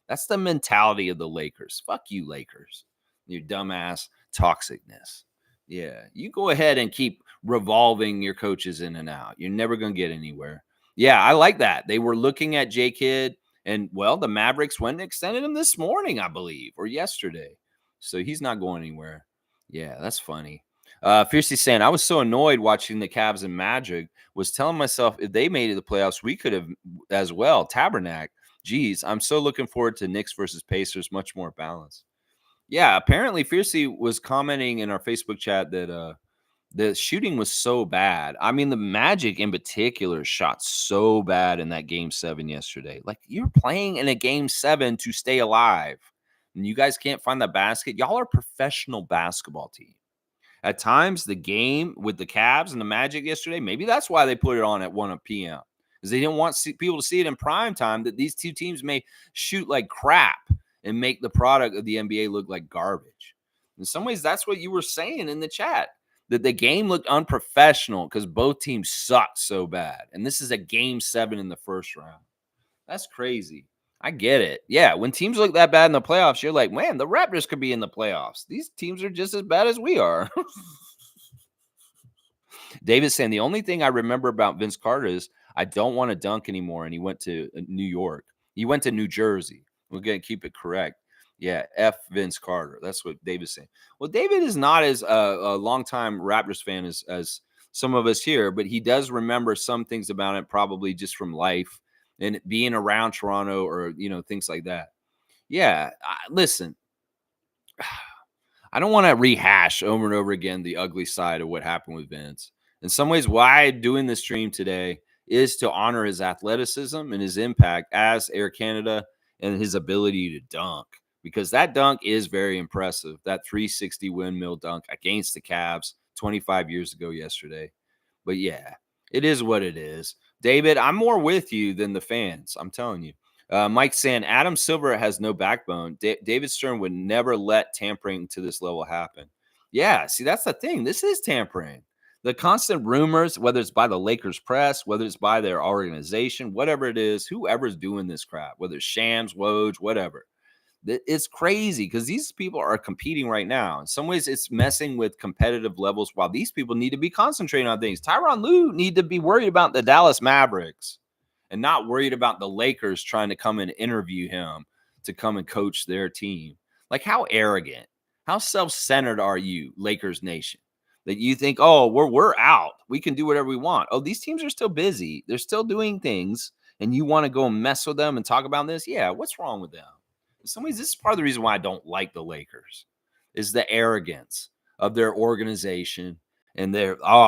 That's the mentality of the Lakers. Fuck you, Lakers. Your dumbass toxicness. Yeah, you go ahead and keep revolving your coaches in and out. You're never going to get anywhere. Yeah, I like that. They were looking at J Kidd, and well, the Mavericks went and extended him this morning, I believe, or yesterday. So he's not going anywhere. Yeah, that's funny. Fiercely saying, I was so annoyed watching the Cavs and Magic, was telling myself if they made it to the playoffs, we could have as well. Tabernacle. Geez, I'm so looking forward to Knicks versus Pacers, much more balanced. Yeah, apparently Fiercely was commenting in our Facebook chat that the shooting was so bad. I mean, the Magic in particular shot so bad in that game 7 yesterday. Like, you're playing in a game 7 to stay alive, and you guys can't find the basket. Y'all are a professional basketball team. At times, the game with the Cavs and the Magic yesterday, maybe that's why they put it on at 1 p.m. because they didn't want people to see it in prime time that these two teams may shoot like crap and make the product of the NBA look like garbage. In some ways, that's what you were saying in the chat, that the game looked unprofessional because both teams sucked so bad. And this is a game 7 in the first round. That's crazy. I get it. Yeah, when teams look that bad in the playoffs, you're like, man, the Raptors could be in the playoffs. These teams are just as bad as we are. David's saying the only thing I remember about Vince Carter is I don't want to dunk anymore. And he went to New York. He went to New Jersey. We're going to keep it correct. Yeah, F Vince Carter. That's what David's saying. Well, David is not as a longtime Raptors fan as some of us here, but he does remember some things about it, probably just from life and being around Toronto or, things like that. Yeah, listen, I don't want to rehash over and over again the ugly side of what happened with Vince. In some ways, why doing this stream today is to honor his athleticism and his impact as Air Canada and his ability to dunk, because that dunk is very impressive. That 360 windmill dunk against the Cavs 25 years ago yesterday. But yeah, it is what it is. David, I'm more with you than the fans. I'm telling you. Mike saying Adam Silver has no backbone. David Stern would never let tampering to this level happen. Yeah, see, that's the thing. This is tampering. The constant rumors, whether it's by the Lakers press, whether it's by their organization, whatever it is, whoever's doing this crap, whether it's Shams, Woj, whatever. It's crazy because these people are competing right now. In some ways, it's messing with competitive levels while these people need to be concentrating on things. Tyronn Lue need to be worried about the Dallas Mavericks and not worried about the Lakers trying to come and interview him to come and coach their team. Like, how arrogant, how self-centered are you, Lakers Nation, that you think, oh, we're out. We can do whatever we want. Oh, these teams are still busy. They're still doing things, and you want to go and mess with them and talk about this? Yeah, what's wrong with them? In some ways, this is part of the reason why I don't like the Lakers, is the arrogance of their organization and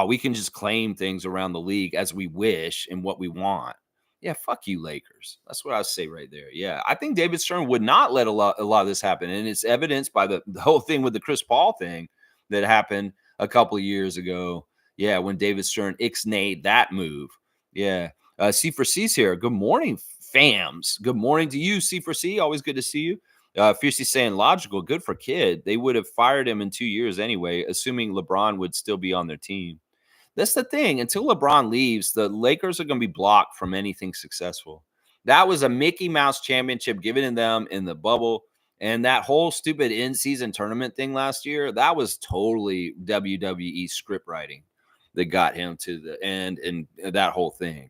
we can just claim things around the league as we wish and what we want. Yeah, fuck you, Lakers. That's what I say right there. Yeah, I think David Stern would not let a lot of this happen, and it's evidenced by the whole thing with the Chris Paul thing that happened a couple of years ago. Yeah, when David Stern ixnayed that move. Yeah, C4C's here. Good morning, fams. Good morning to you, C4C. Always good to see you. Fiercely saying logical. Good for Kidd. They would have fired him in 2 years anyway, assuming LeBron would still be on their team. That's the thing. Until LeBron leaves, the Lakers are going to be blocked from anything successful. That was a Mickey Mouse championship given to them in the bubble. And that whole stupid in-season tournament thing last year, that was totally WWE script writing that got him to the end and that whole thing.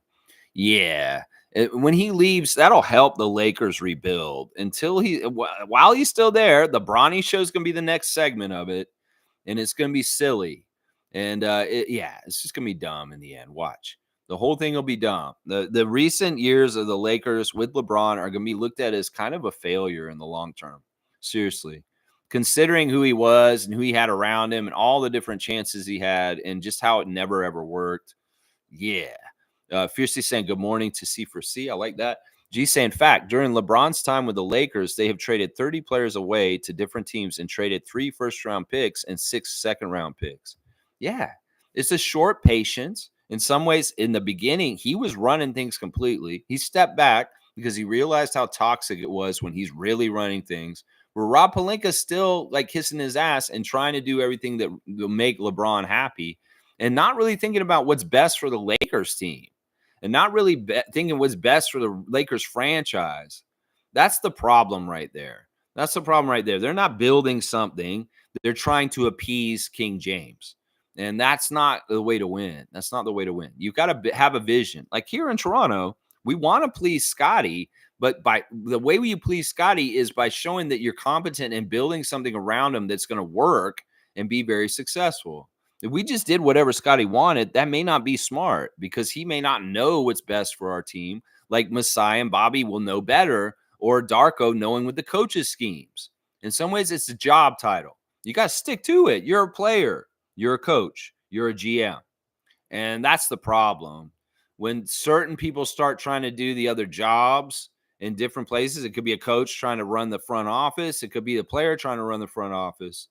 Yeah. When he leaves, that'll help the Lakers rebuild. While he's still there, the Bronny show is going to be the next segment of it, and it's going to be silly. And it's just going to be dumb in the end. Watch. The whole thing will be dumb. The recent years of the Lakers with LeBron are going to be looked at as kind of a failure in the long term. Seriously. Considering who he was and who he had around him and all the different chances he had and just how it never ever worked. Yeah. Fiercely saying good morning to C4C. I like that. G saying, fact, during LeBron's time with the Lakers, they have traded 30 players away to different teams and traded 3 first-round picks and 6 second-round picks. Yeah, it's a short patience. In some ways, in the beginning, he was running things completely. He stepped back because he realized how toxic it was when he's really running things. Where Rob Pelinka's still like kissing his ass and trying to do everything that will make LeBron happy and not really thinking about what's best for the Lakers team. And not really thinking what's best for the Lakers franchise. That's the problem right there. That's the problem right there. They're not building something. They're trying to appease King James. And that's not the way to win. That's not the way to win. You've got to have a vision. Like here in Toronto, we want to please Scotty, but by the way you please Scotty is by showing that you're competent and building something around him that's going to work and be very successful. If we just did whatever Scotty wanted, that may not be smart because he may not know what's best for our team. Like Masai and Bobby will know better, or Darko knowing with the coaches' schemes. In some ways, it's a job title. You got to stick to it. You're a player. You're a coach. You're a GM. And that's the problem. When certain people start trying to do the other jobs in different places, it could be a coach trying to run the front office. It could be a player trying to run the front office.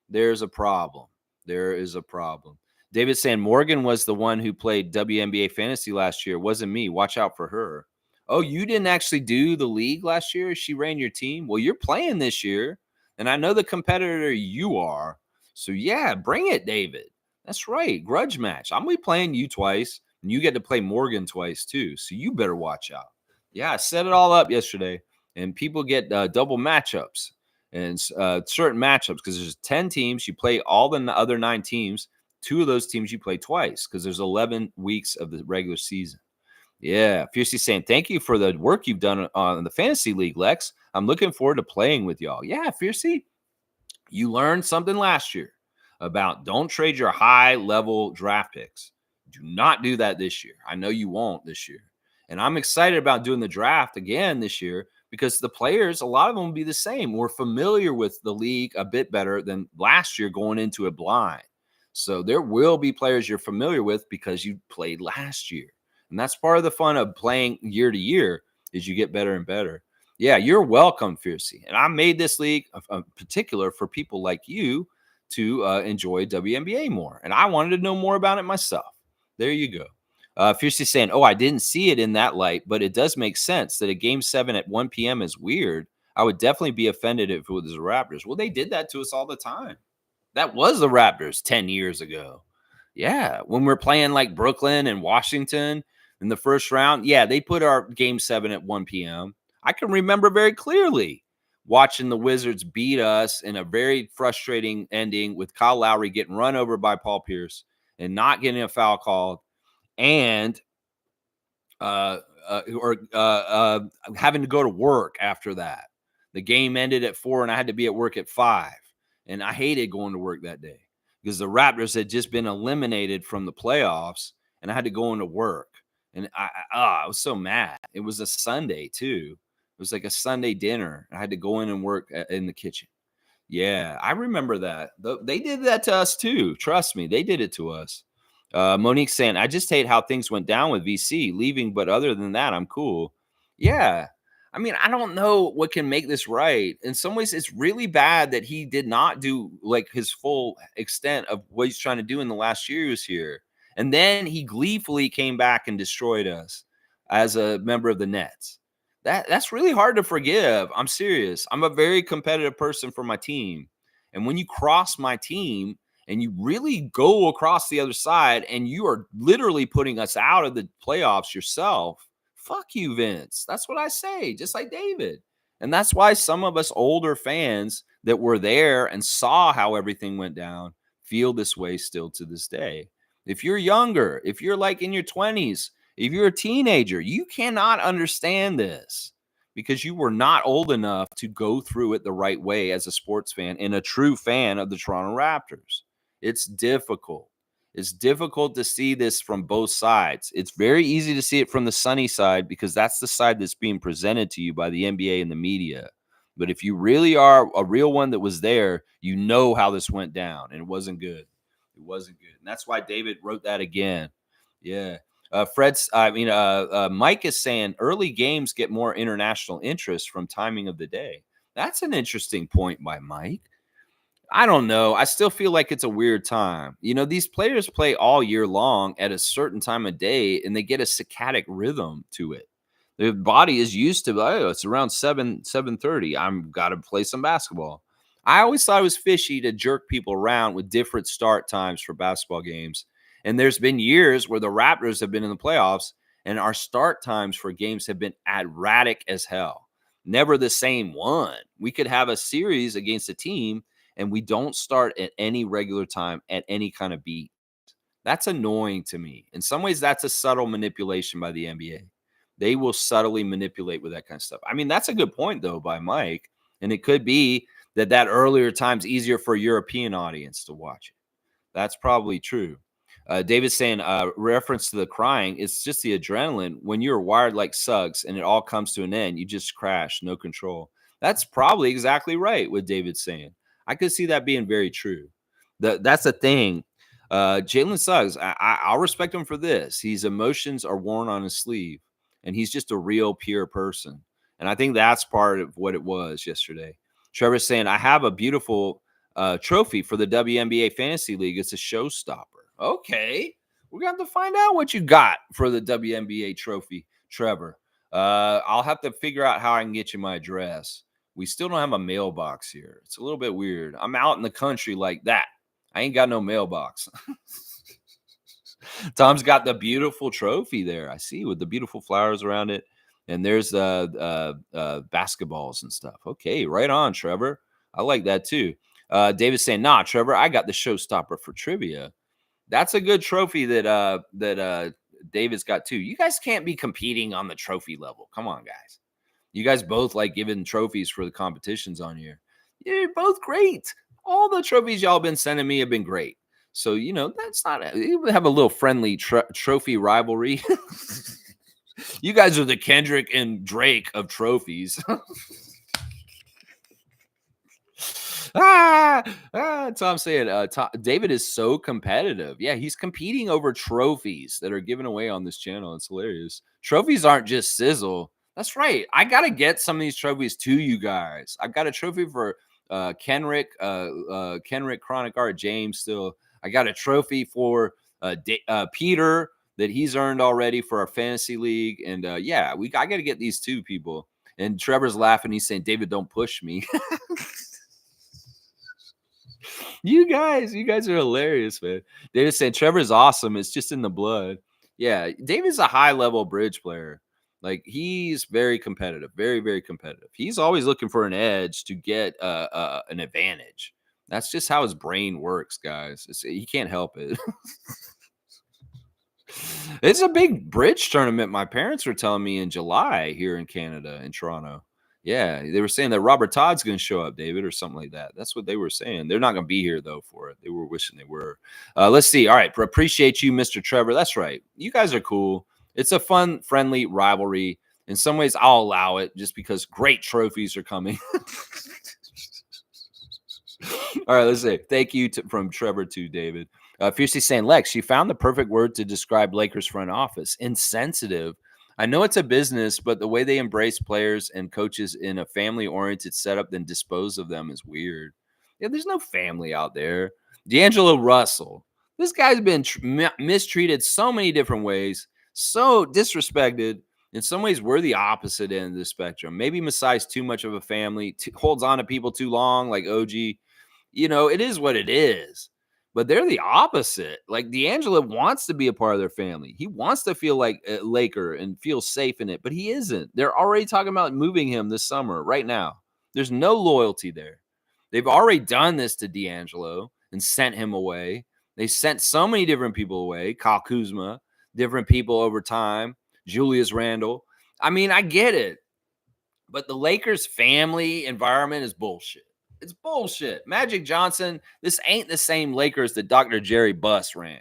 There's a problem. There is a problem. David saying Morgan was the one who played WNBA fantasy last year. It wasn't me. Watch out for her. Oh, you didn't actually do the league last year? She ran your team? Well, you're playing this year, and I know the competitor you are. So, yeah, bring it, David. That's right. Grudge match. I'm going to be playing you twice, and you get to play Morgan twice, too. So you better watch out. Yeah, I set it all up yesterday, and people get double matchups. And certain matchups because there's 10 teams. You play all the other 9 teams. 2 of those teams you play twice because there's 11 weeks of the regular season. Yeah. Fiercely saying, thank you for the work you've done on the fantasy league, Lex. I'm looking forward to playing with y'all. Yeah, Fiercely, you learned something last year about don't trade your high-level draft picks. Do not do that this year. I know you won't this year. And I'm excited about doing the draft again this year because the players, a lot of them will be the same. We're familiar with the league a bit better than last year going into it blind. So there will be players you're familiar with because you played last year. And that's part of the fun of playing year to year is you get better and better. Yeah, you're welcome, Fiercey. And I made this league in particular for people like you to enjoy WNBA more. And I wanted to know more about it myself. There you go. Fiercely saying, oh, I didn't see it in that light, but it does make sense that a game 7 at 1 p.m. is weird. I would definitely be offended if it was the Raptors. Well, they did that to us all the time. That was the Raptors 10 years ago. Yeah, when we're playing like Brooklyn and Washington in the first round, yeah, they put our game 7 at 1 p.m. I can remember very clearly watching the Wizards beat us in a very frustrating ending with Kyle Lowry getting run over by Paul Pierce and not getting a foul called. And having to go to work after that. The game ended at 4 and I had to be at work at 5. And I hated going to work that day because the Raptors had just been eliminated from the playoffs and I had to go into work. And I was so mad. It was a Sunday too. It was like a Sunday dinner. I had to go in and work in the kitchen. Yeah, I remember that. They did that to us too. Trust me, they did it to us. Monique saying, I just hate how things went down with VC leaving, but other than that, I'm cool. Yeah. I mean, I don't know what can make this right. In some ways, it's really bad that he did not do like his full extent of what he's trying to do in the last year he was here. And then he gleefully came back and destroyed us as a member of the Nets. That's really hard to forgive. I'm serious. I'm a very competitive person for my team. And when you cross my team, and you really go across the other side and you are literally putting us out of the playoffs yourself, fuck you, Vince. That's what I say, just like David. And that's why some of us older fans that were there and saw how everything went down feel this way still to this day. If you're younger, if you're like in your 20s If you're a teenager, you cannot understand this because you were not old enough to go through it the right way as a sports fan and a true fan of the Toronto Raptors. It's difficult. It's difficult to see this from both sides. It's very easy to see it from the sunny side because that's the side that's being presented to you by the NBA and the media. But if you really are a real one that was there, you know how this went down, and it wasn't good. It wasn't good. And that's why David wrote that again. Yeah. Mike is saying early games get more international interest from timing of the day. That's an interesting point by Mike. I don't know. I still feel like it's a weird time. These players play all year long at a certain time of day and they get a saccadic rhythm to it. Their body is used to, oh, it's around 7:30. I'm got to play some basketball. I always thought it was fishy to jerk people around with different start times for basketball games. And there's been years where the Raptors have been in the playoffs and our start times for games have been erratic as hell. Never the same one. We could have a series against a team and we don't start at any regular time at any kind of beat. That's annoying to me. In some ways, that's a subtle manipulation by the NBA. They will subtly manipulate with that kind of stuff. I mean, that's a good point, though, by Mike. And it could be that earlier time's easier for a European audience to watch it. That's probably true. David's saying, reference to the crying, it's just the adrenaline. When you're wired like Suggs and it all comes to an end, you just crash, no control. That's probably exactly right, what David's saying. I could see that being very true. That's the thing. Jalen Suggs, I'll respect him for this. His emotions are worn on his sleeve, and he's just a real pure person. And I think that's part of what it was yesterday. Trevor's saying, I have a beautiful trophy for the WNBA Fantasy League. It's a showstopper. Okay. We're going to have to find out what you got for the WNBA trophy, Trevor. I'll have to figure out how I can get you my address. We still don't have a mailbox here. It's a little bit weird. I'm out in the country like that. I ain't got no mailbox. Tom's got the beautiful trophy there. I see with the beautiful flowers around it. And there's basketballs and stuff. Okay, right on, Trevor. I like that too. David's saying, nah, Trevor, I got the showstopper for trivia. That's a good trophy that David's got too. You guys can't be competing on the trophy level. Come on, guys. You guys both like giving trophies for the competitions on here. You're both great. All the trophies y'all been sending me have been great. So, that's not you have a little friendly trophy rivalry. You guys are the Kendrick and Drake of trophies. Tom saying, David is so competitive. Yeah, he's competing over trophies that are given away on this channel. It's hilarious. Trophies aren't just sizzle. That's right. I got to get some of these trophies to you guys. I've got a trophy for Kenrick Chronic Art James still. I got a trophy for Peter that he's earned already for our fantasy league. And I got to get these two people. And Trevor's laughing. He's saying, David, don't push me. You guys are hilarious, man. David's saying Trevor's awesome. It's just in the blood. Yeah, David's a high-level bridge player. Like, he's very competitive, very, very competitive. He's always looking for an edge to get an advantage. That's just how his brain works, guys. He can't help it. It's a big bridge tournament. My parents were telling me in July here in Canada, in Toronto. Yeah, they were saying that Robert Todd's going to show up, David, or something like that. That's what they were saying. They're not going to be here, though, for it. They were wishing they were. Let's see. All right. Appreciate you, Mr. Trevor. That's right. You guys are cool. It's a fun, friendly rivalry. In some ways, I'll allow it just because great trophies are coming. All right, let's see. Thank you from Trevor to David. Fiercely saying, Lex, you found the perfect word to describe Lakers front office. Insensitive. I know it's a business, but the way they embrace players and coaches in a family-oriented setup then dispose of them is weird. Yeah, there's no family out there. D'Angelo Russell. This guy's been mistreated so many different ways, so disrespected. In some ways, we're the opposite end of the spectrum. Maybe Masai's too much of a family, holds on to people too long, like OG. It is what it is. But they're the opposite. Like, D'Angelo wants to be a part of their family. He wants to feel like a Laker and feel safe in it, but he isn't. They're already talking about moving him this summer, right now. There's no loyalty there. They've already done this to D'Angelo and sent him away. They sent so many different people away, Kyle Kuzma, different people over time. Julius Randle. I mean, I get it. But the Lakers family environment is bullshit. It's bullshit. Magic Johnson, this ain't the same Lakers that Dr. Jerry Buss ran.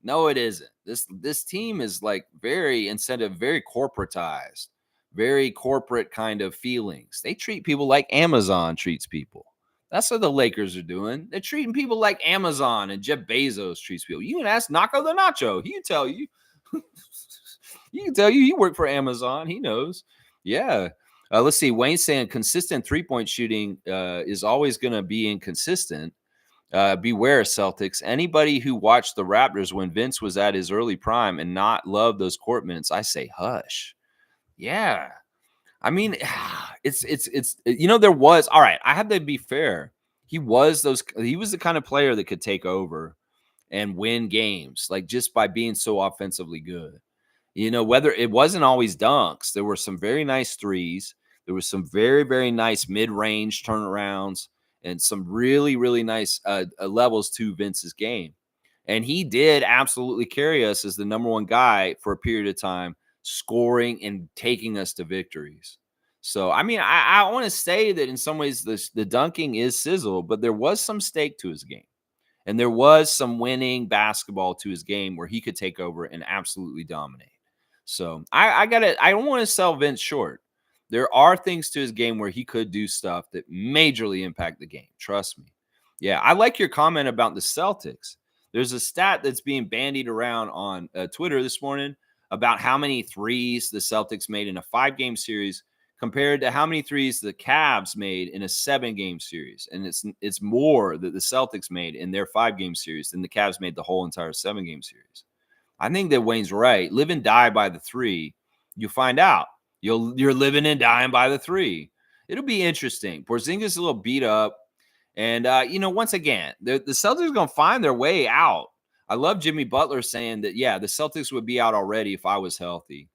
No, it isn't. This team is like very incentive, very corporatized, very corporate kind of feelings. They treat people like Amazon treats people. That's what the Lakers are doing. They're treating people like Amazon and Jeff Bezos treats people. You can ask Nacho the Nacho. He can tell you. He can tell you he worked for Amazon. He knows. Yeah. Let's see. Wayne's saying consistent three-point shooting is always going to be inconsistent. Beware, Celtics. Anybody who watched the Raptors when Vince was at his early prime and not love those court minutes, I say hush. Yeah. I mean, it's there was, all right, I have to be fair. He was the kind of player that could take over and win games, like just by being so offensively good. Whether it wasn't always dunks, there were some very nice threes. There was some very, very nice mid-range turnarounds and some really, really nice levels to Vince's game. And he did absolutely carry us as the number one guy for a period of time, scoring and taking us to victories. So, I mean, I want to say that in some ways the dunking is sizzle, but there was some stake to his game. And there was some winning basketball to his game where he could take over and absolutely dominate. So I don't want to sell Vince short. There are things to his game where he could do stuff that majorly impact the game. Trust me. Yeah, I like your comment about the Celtics. There's a stat that's being bandied around on Twitter this morning about how many threes the Celtics made in a 5-game series compared to how many threes the Cavs made in a 7-game series. And it's more that the Celtics made in their 5-game series than the Cavs made the whole entire 7-game series. I think that Wayne's right. Live and die by the three. You find out. You're living and dying by the three. It'll be interesting. Porzingis is a little beat up. And, once again, the Celtics are going to find their way out. I love Jimmy Butler saying that, yeah, the Celtics would be out already if I was healthy.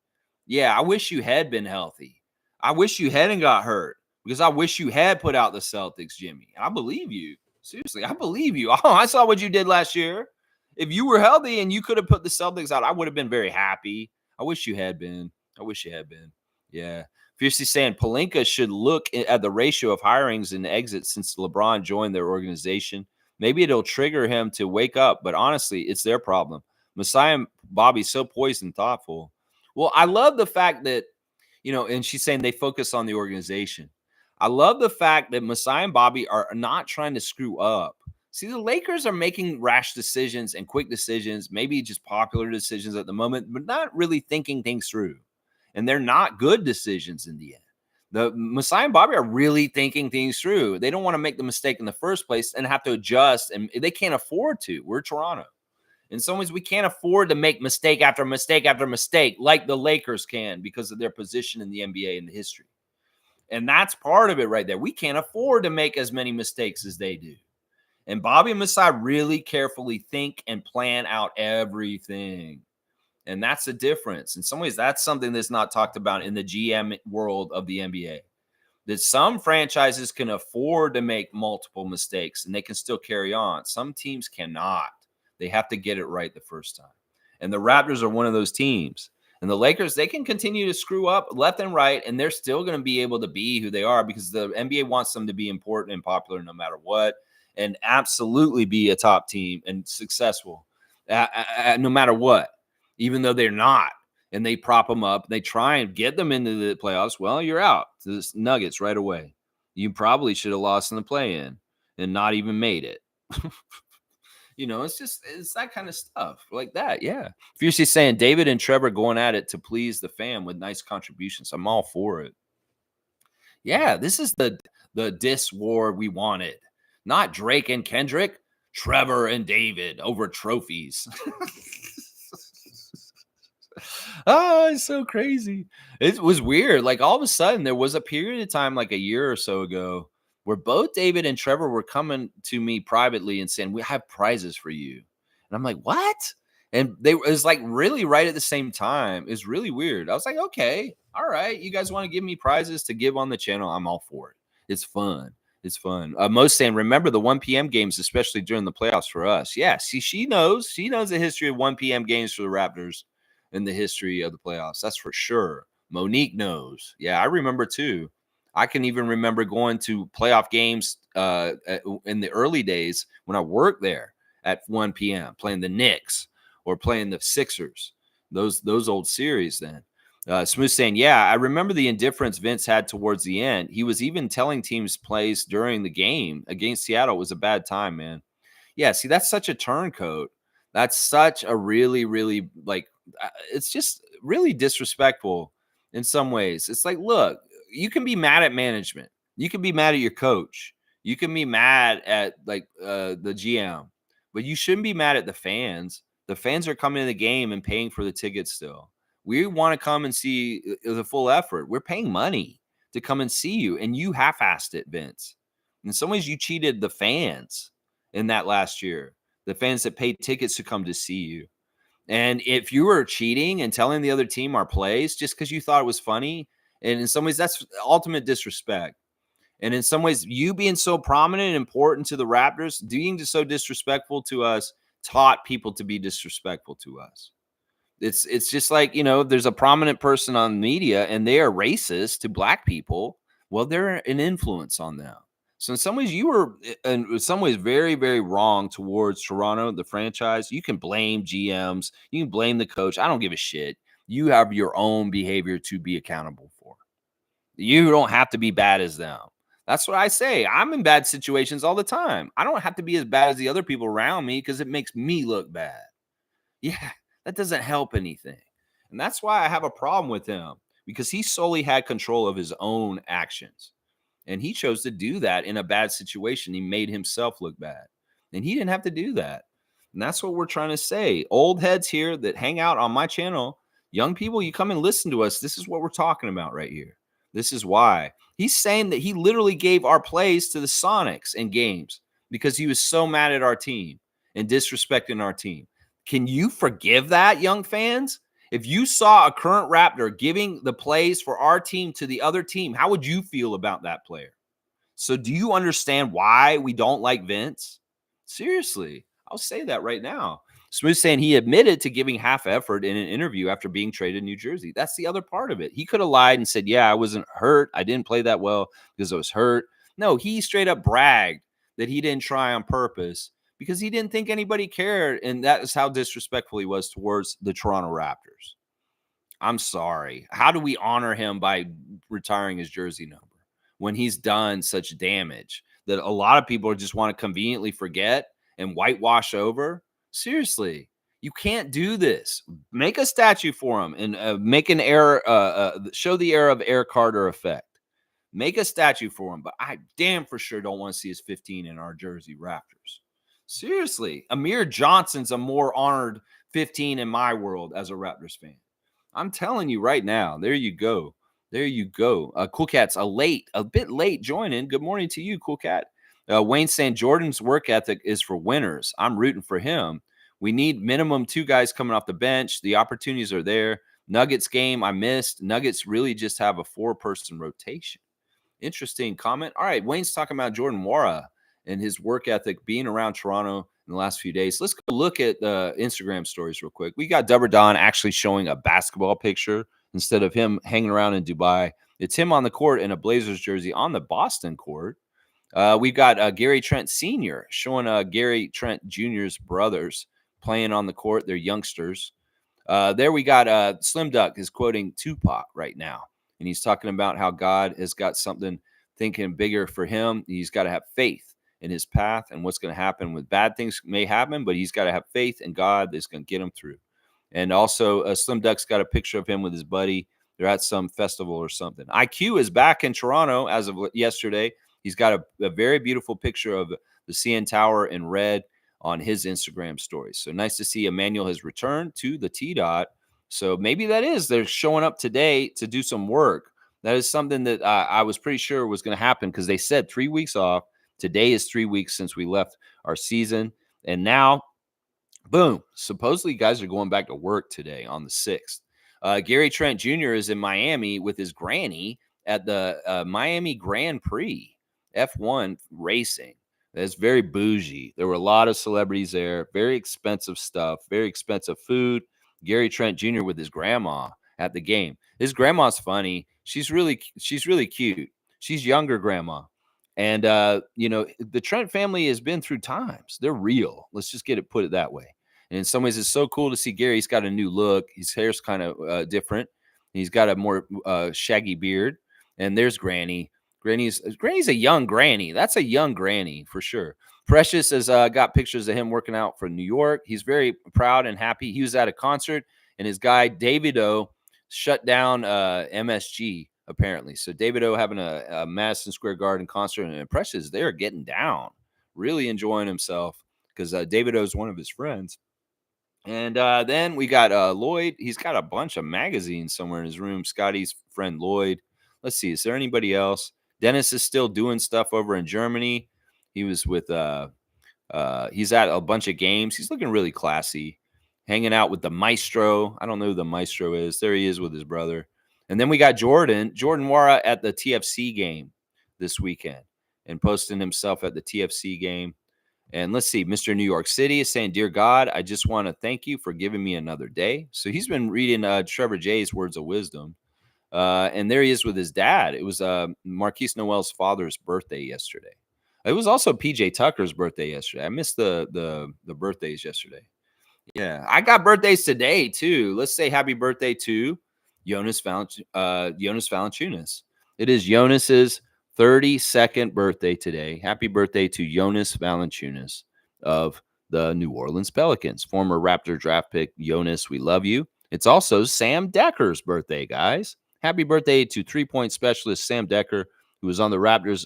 Yeah, I wish you had been healthy. I wish you hadn't got hurt because I wish you had put out the Celtics, Jimmy. I believe you. Seriously, I believe you. Oh, I saw what you did last year. If you were healthy and you could have put the Celtics out, I would have been very happy. I wish you had been. Yeah. Fiercely saying Pelinka should look at the ratio of hirings and exits since LeBron joined their organization. Maybe it'll trigger him to wake up, but honestly, it's their problem. Messiah and Bobby's so poised and thoughtful. Well, I love the fact that, and she's saying they focus on the organization. I love the fact that Messiah and Bobby are not trying to screw up. See, the Lakers are making rash decisions and quick decisions, maybe just popular decisions at the moment, but not really thinking things through. And they're not good decisions in the end. The Messiah and Bobby are really thinking things through. They don't want to make the mistake in the first place and have to adjust, and they can't afford to. We're Toronto. In some ways, we can't afford to make mistake after mistake after mistake like the Lakers can because of their position in the NBA and the history. And that's part of it right there. We can't afford to make as many mistakes as they do. And Bobby and Messiah really carefully think and plan out everything. And that's the difference. In some ways, that's something that's not talked about in the GM world of the NBA. That some franchises can afford to make multiple mistakes and they can still carry on. Some teams cannot. They have to get it right the first time. And the Raptors are one of those teams. And the Lakers, they can continue to screw up left and right, and they're still going to be able to be who they are because the NBA wants them to be important and popular no matter what, and absolutely be a top team and successful no matter what, even though they're not. And they prop them up. They try and get them into the playoffs. Well, you're out to the Nuggets right away. You probably should have lost in the play-in and not even made it. It's that kind of stuff like that. Yeah. Fiercely saying David and Trevor going at it to please the fam with nice contributions. I'm all for it. Yeah. This is the diss war we wanted. Not Drake and Kendrick, Trevor and David over trophies. Oh, it's so crazy. It was weird. Like all of a sudden there was a period of time like a year or so ago where both David and Trevor were coming to me privately and saying, we have prizes for you. And I'm like, what? And it was like really right at the same time. It's really weird. I was like, okay, all right. You guys want to give me prizes to give on the channel? I'm all for it. It's fun. It's fun. Most saying, remember the 1 p.m. games, especially during the playoffs for us. Yeah, see, she knows the history of 1 p.m. games for the Raptors. in the history of the playoffs. That's for sure. Monique knows. Yeah, I remember too. I can even remember going to playoff games in the early days when I worked there at 1 p.m. playing the Knicks or playing the Sixers. Those old series then. Smooth saying, yeah, I remember the indifference Vince had towards the end. He was even telling teams plays during the game against Seattle. It was a bad time, man. Yeah, see, that's such a turncoat. That's such a really, really it's just really disrespectful in some ways. It's like, look, you can be mad at management. You can be mad at your coach. You can be mad at the GM, but you shouldn't be mad at the fans. The fans are coming to the game and paying for the tickets still. We want to come and see the full effort. We're paying money to come and see you, and you half-assed it, Vince. In some ways, you cheated the fans in that last year, the fans that paid tickets to come to see you. And if you were cheating and telling the other team our plays just because you thought it was funny, and in some ways, that's ultimate disrespect. And in some ways, you being so prominent and important to the Raptors, being just so disrespectful to us, taught people to be disrespectful to us. It's just like, there's a prominent person on media and they are racist to black people. Well, they're an influence on them. So in some ways, you were in some ways very, very wrong towards Toronto, the franchise. You can blame GMs. You can blame the coach. I don't give a shit. You have your own behavior to be accountable for. You don't have to be bad as them. That's what I say. I'm in bad situations all the time. I don't have to be as bad as the other people around me because it makes me look bad. Yeah, that doesn't help anything. And that's why I have a problem with him, because he solely had control of his own actions. And he chose to do that in a bad situation. He made himself look bad. And he didn't have to do that. And that's what we're trying to say. Old heads here that hang out on my channel, young people, you come and listen to us. This is what we're talking about right here. This is why. He's saying that he literally gave our plays to the Sonics in games because he was so mad at our team and disrespecting our team. Can you forgive that, young fans? If you saw a current Raptor giving the plays for our team to the other team, how would you feel about that player? So do you understand why we don't like Vince? Seriously, I'll say that right now. Smooth saying he admitted to giving half effort in an interview after being traded to New Jersey. That's the other part of it. He could have lied and said, yeah, I wasn't hurt. I didn't play that well because I was hurt. No, he straight up bragged that he didn't try on purpose because he didn't think anybody cared. And that is how disrespectful he was towards the Toronto Raptors. I'm sorry. How do we honor him by retiring his jersey number when he's done such damage that a lot of people just want to conveniently forget and whitewash over? Seriously, you can't do this. Make a statue for him and make an show the era of Air Carter effect. Make a statue for him, but I damn for sure don't want to see his 15 in our jersey Raptors. Seriously, Amir Johnson's a more honored 15 in my world as a Raptors fan. I'm telling you right now. There you go. There you go. Cool Cat's a bit late joining. Good morning to you, Cool Cat. Wayne saying Jordan's work ethic is for winners. I'm rooting for him. We need minimum 2 guys coming off the bench. The opportunities are there. Nuggets game I missed. Nuggets really just have a 4-person rotation. Interesting comment. All right, Wayne's talking about Jordan Nwora and his work ethic being around Toronto in the last few days. Let's go look at the Instagram stories real quick. We got Dubber Don actually showing a basketball picture instead of him hanging around in Dubai. It's him on the court in a Blazers jersey on the Boston court. We've got Gary Trent Sr. showing Gary Trent Jr.'s brothers playing on the court. They're youngsters. There we got Slim Duck is quoting Tupac right now. And he's talking about how God has got something thinking bigger for him. He's got to have faith in his path and what's going to happen. With bad things may happen, but he's got to have faith in God that's going to get him through. And also Slim Duck's got a picture of him with his buddy. They're at some festival or something. IQ is back in Toronto as of yesterday. He's got a very beautiful picture of the CN Tower in red on his Instagram stories. So nice to see Emmanuel has returned to the T-Dot. So maybe they're showing up today to do some work. That is something that I was pretty sure was going to happen because they said 3 weeks off. Today is 3 weeks since we left our season. And now, boom, supposedly guys are going back to work today on the 6th. Gary Trent Jr. is in Miami with his granny at the Miami Grand Prix F1 racing. That's very bougie. There were a lot of celebrities there, very expensive stuff, very expensive food. Gary Trent Jr. with his grandma at the game. His grandma's funny. She's really cute. She's younger grandma. And the Trent family has been through times. They're real. Let's just put it that way. And in some ways, it's so cool to see Gary. He's got a new look. His hair's kind of different. He's got a more shaggy beard. And there's Granny. Granny's a young granny. That's a young granny for sure. Precious has got pictures of him working out for New York. He's very proud and happy. He was at a concert, and his guy Davido shut down MSG apparently. So Davido having a Madison Square Garden concert, and Precious they're getting down, really enjoying himself because Davido is one of his friends. And then we got Lloyd. He's got a bunch of magazines somewhere in his room. Scotty's friend Lloyd. Let's see. Is there anybody else? Dennis is still doing stuff over in Germany. He was with he's at a bunch of games. He's looking really classy, hanging out with the maestro. I don't know who the maestro is. There he is with his brother. And then we got Jordan Wara at the TFC game this weekend and posting himself at the TFC game. And let's see, Mr. New York City is saying, "Dear God, I just want to thank you for giving me another day." So he's been reading Trevor J's words of wisdom. And there he is with his dad. It was Marquise Noel's father's birthday yesterday. It was also PJ Tucker's birthday yesterday. I missed the birthdays yesterday. Yeah, I got birthdays today too. Let's say happy birthday to Jonas Valanciunas. It is Jonas's 32nd birthday today. Happy birthday to Jonas Valanciunas of the New Orleans Pelicans, former Raptor draft pick. Jonas, we love you. It's also Sam Decker's birthday, guys. Happy birthday to 3-point specialist Sam Decker, who was on the Raptors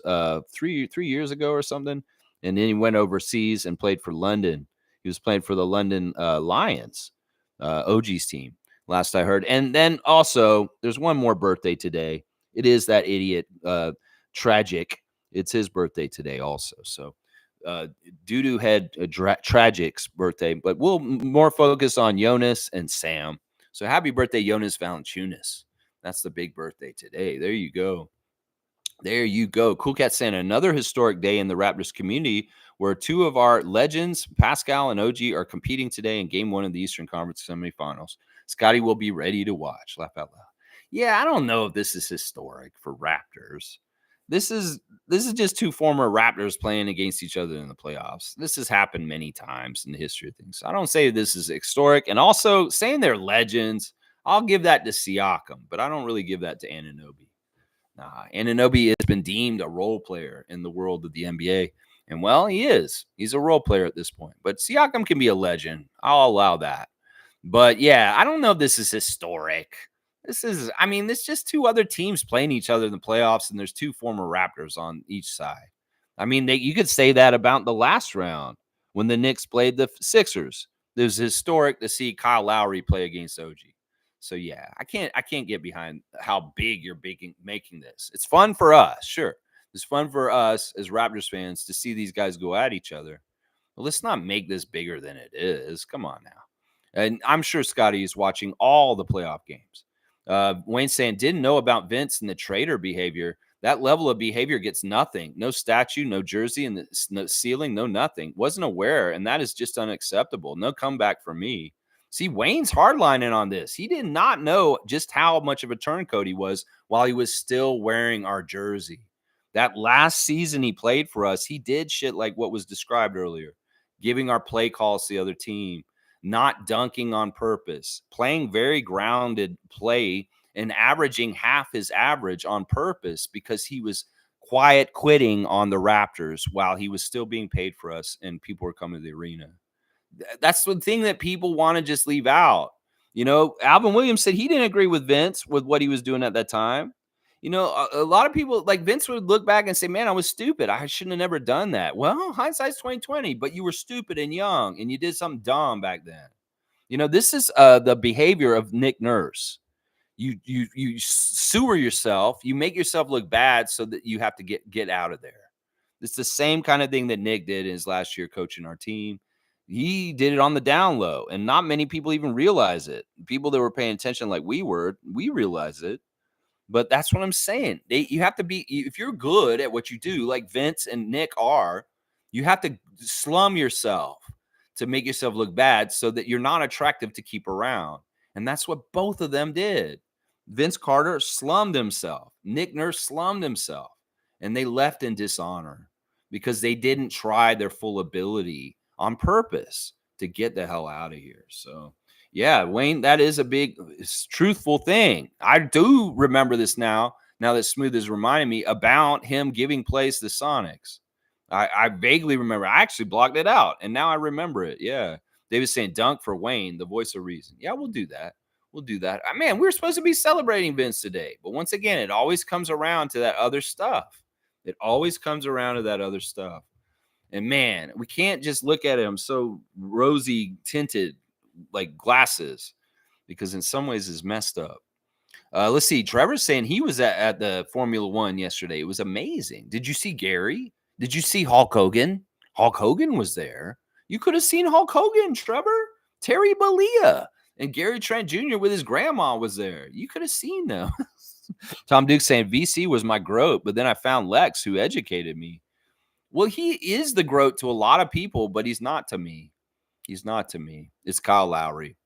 three years ago or something, and then he went overseas and played for London. He was playing for the London Lions, OG's team, last I heard. And then also, there's one more birthday today. It is that idiot Tragic. It's his birthday today also. So Doo-Doo Head Tragic's birthday, but we'll more focus on Jonas and Sam. So happy birthday, Jonas Valanciunas. That's the big birthday today. There you go. There you go. Cool Cat saying another historic day in the Raptors community where two of our legends, Pascal and OG, are competing today in game one of the Eastern Conference semifinals. Scotty will be ready to watch. Laugh out loud. Yeah, I don't know if this is historic for Raptors. This is just two former Raptors playing against each other in the playoffs. This has happened many times in the history of things. I don't say this is historic. And also saying they're legends, I'll give that to Siakam, but I don't really give that to Anunoby. Nah, Anunoby has been deemed a role player in the world of the NBA. And, well, he is. He's a role player at this point. But Siakam can be a legend. I'll allow that. But, yeah, I don't know if this is historic. There's just two other teams playing each other in the playoffs, and there's two former Raptors on each side. You could say that about the last round when the Knicks played the Sixers. It was historic to see Kyle Lowry play against OG. So yeah, I can't get behind how big you're making this. It's fun for us, sure. It's fun for us as Raptors fans to see these guys go at each other. But let's not make this bigger than it is. Come on now. And I'm sure Scotty is watching all the playoff games. Wayne saying didn't know about Vince and the trader behavior. That level of behavior gets nothing. No statue, no jersey in the ceiling, no nothing. Wasn't aware, and that is just unacceptable. No comeback for me. See, Wayne's hardlining on this. He did not know just how much of a turncoat he was while he was still wearing our jersey. That last season he played for us, he did shit like what was described earlier, giving our play calls to the other team, not dunking on purpose, playing very grounded play and averaging half his average on purpose because he was quiet quitting on the Raptors while he was still being paid for us and people were coming to the arena. That's the thing that people want to just leave out. Alvin Williams said he didn't agree with Vince with what he was doing at that time. A lot of people like Vince would look back and say, man, I was stupid. I shouldn't have never done that. Well, hindsight's 2020, but you were stupid and young and you did something dumb back then. This is the behavior of Nick Nurse. You sewer yourself, you make yourself look bad so that you have to get out of there. It's the same kind of thing that Nick did in his last year coaching our team. He did it on the down low, and not many people even realize it. People that were paying attention like we realize it. But that's what I'm saying. You have to be, if you're good at what you do, like Vince and Nick are, you have to slum yourself to make yourself look bad so that you're not attractive to keep around. And that's what both of them did. Vince Carter slummed himself. Nick Nurse slummed himself. And they left in dishonor because they didn't try their full ability on purpose to get the hell out of here. So, yeah, Wayne, that is a big, truthful thing. I do remember this now that Smooth is reminding me about him giving plays to the Sonics. I vaguely remember. I actually blocked it out, and now I remember it. Yeah. David's saying dunk for Wayne, the voice of reason. Yeah, we'll do that. We'll do that. Man, we were supposed to be celebrating Vince today. But once again, it always comes around to that other stuff. It always comes around to that other stuff. And man, we can't just look at him so rosy tinted like glasses, because in some ways it's messed up. Let's see. Trevor's saying he was at the Formula One yesterday. It was amazing. Did you see Gary? Did you see Hulk Hogan? Hulk Hogan was there. You could have seen Hulk Hogan, Trevor. Terry Bollea and Gary Trent Jr. with his grandma was there. You could have seen them. Tom Duke saying VC was my groat, but then I found Lex who educated me. Well, he is the groat to a lot of people, but he's not to me. He's not to me. It's Kyle Lowry.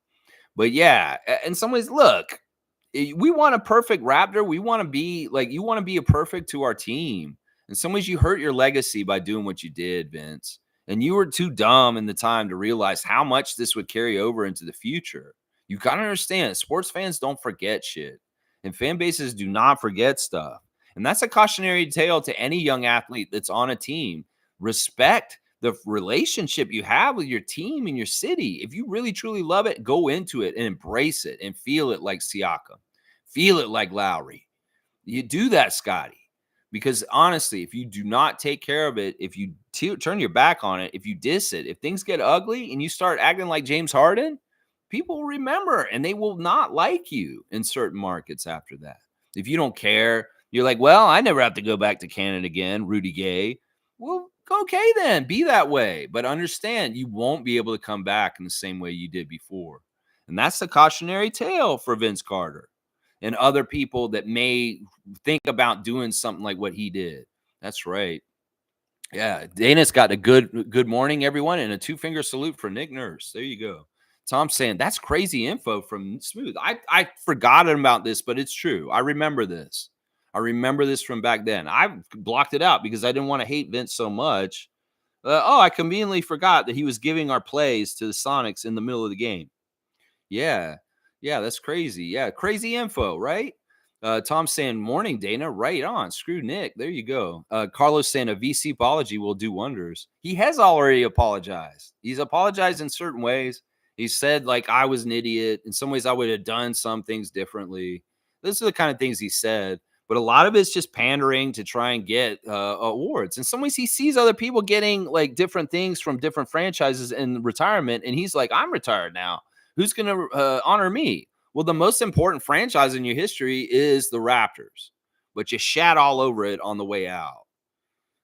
But yeah, in some ways, look, we want a perfect Raptor. We want to be like, you want to be a perfect to our team. In some ways, you hurt your legacy by doing what you did, Vince. And you were too dumb in the time to realize how much this would carry over into the future. You got to understand, sports fans don't forget shit. And fan bases do not forget stuff. And that's a cautionary tale to any young athlete that's on a team. Respect the relationship you have with your team and your city. If you really, truly love it, go into it and embrace it and feel it like Siakam. Feel it like Lowry. You do that, Scotty. Because honestly, if you do not take care of it, if you turn your back on it, if you diss it, if things get ugly and you start acting like James Harden, people will remember and they will not like you in certain markets after that. If you don't care, you're like, well, I never have to go back to Canada again, Rudy Gay. Well, okay then, be that way. But understand, you won't be able to come back in the same way you did before. And that's the cautionary tale for Vince Carter and other people that may think about doing something like what he did. That's right. Yeah, Dana's got a good morning, everyone, and a 2-finger salute for Nick Nurse. There you go. Tom's saying that's crazy info from Smooth. I forgot about this, but it's true. I remember this. I remember this from back then. I blocked it out because I didn't want to hate Vince so much. I conveniently forgot that he was giving our plays to the Sonics in the middle of the game. Yeah. Yeah, that's crazy. Yeah, crazy info, right? Tom's saying, morning, Dana. Right on. Screw Nick. There you go. Carlos saying a VC apology will do wonders. He has already apologized. He's apologized in certain ways. He said, like, I was an idiot. In some ways, I would have done some things differently. Those are the kind of things he said. But a lot of it's just pandering to try and get awards. In some ways, he sees other people getting like different things from different franchises in retirement. And he's like, I'm retired now. Who's going to honor me? Well, the most important franchise in your history is the Raptors, but you shat all over it on the way out.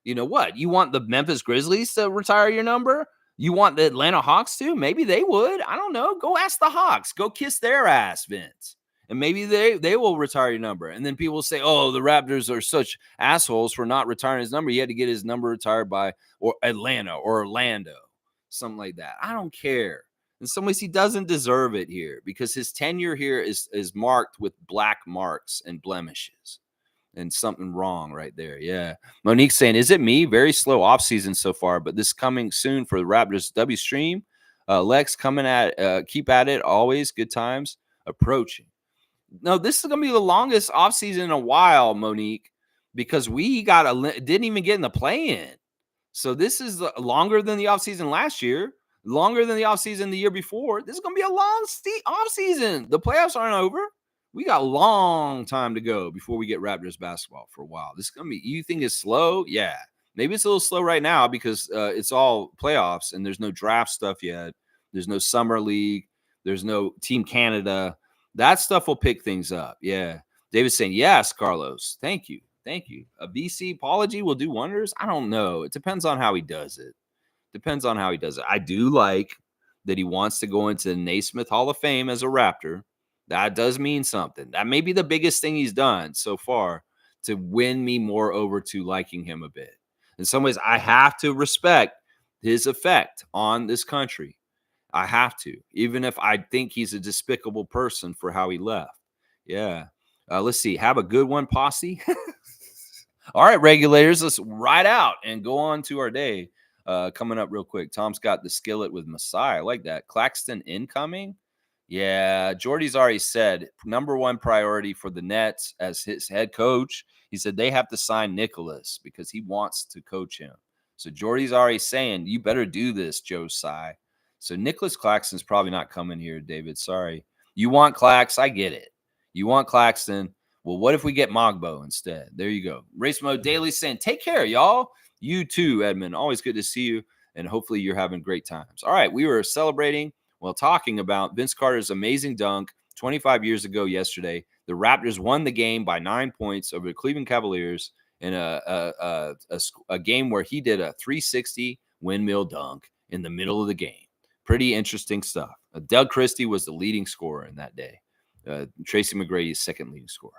You know what? You want the Memphis Grizzlies to retire your number? You want the Atlanta Hawks to? Maybe they would. I don't know. Go ask the Hawks. Go kiss their ass, Vince. And maybe they will retire your number. And then people will say, oh, the Raptors are such assholes for not retiring his number. He had to get his number retired by or Atlanta or Orlando, something like that. I don't care. In some ways, he doesn't deserve it here because his tenure here is marked with black marks and blemishes and something wrong right there. Yeah. Monique's saying, is it me? Very slow offseason so far, but this coming soon for the Raptors W stream. Lex coming at, keep at it. Always good times approaching. No, this is going to be the longest offseason in a while, Monique, because we didn't even get in the play-in. So this is longer than the offseason last year. Longer than the offseason the year before. This is going to be a long offseason. The playoffs aren't over. We got a long time to go before we get Raptors basketball for a while. This is going to be, you think it's slow? Yeah. Maybe it's a little slow right now because it's all playoffs and there's no draft stuff yet. There's no summer league. There's no Team Canada. That stuff will pick things up. Yeah. David's saying, yes, Carlos. Thank you. Thank you. A VC apology will do wonders. I don't know. It depends on how he does it. Depends on how he does it. I do like that he wants to go into the Naismith Hall of Fame as a Raptor. That does mean something. That may be the biggest thing he's done so far to win me more over to liking him a bit. In some ways, I have to respect his effect on this country. I have to, even if I think he's a despicable person for how he left. Yeah. Let's see. Have a good one, posse. All right, regulators, let's ride out and go on to our day. Coming up real quick. Tom's got the skillet with Messiah. I like that. Claxton incoming. Yeah, Jordy's already said number one priority for the Nets as his head coach. He said they have to sign Nicholas because he wants to coach him. So Jordy's already saying you better do this, Joe Tsai. So Nicholas Claxton's probably not coming here, David. Sorry. You want Clax? I get it. You want Claxton? Well, what if we get Mogbo instead? There you go. Race Mode Daily saying, take care, y'all. You too, Edmund. Always good to see you. And hopefully you're having great times. All right. We were celebrating while talking about Vince Carter's amazing dunk 25 years ago yesterday. The Raptors won the game by 9 points over the Cleveland Cavaliers in a game where he did a 360 windmill dunk in the middle of the game. Pretty interesting stuff. Doug Christie was the leading scorer in that day. Tracy McGrady's second leading scorer.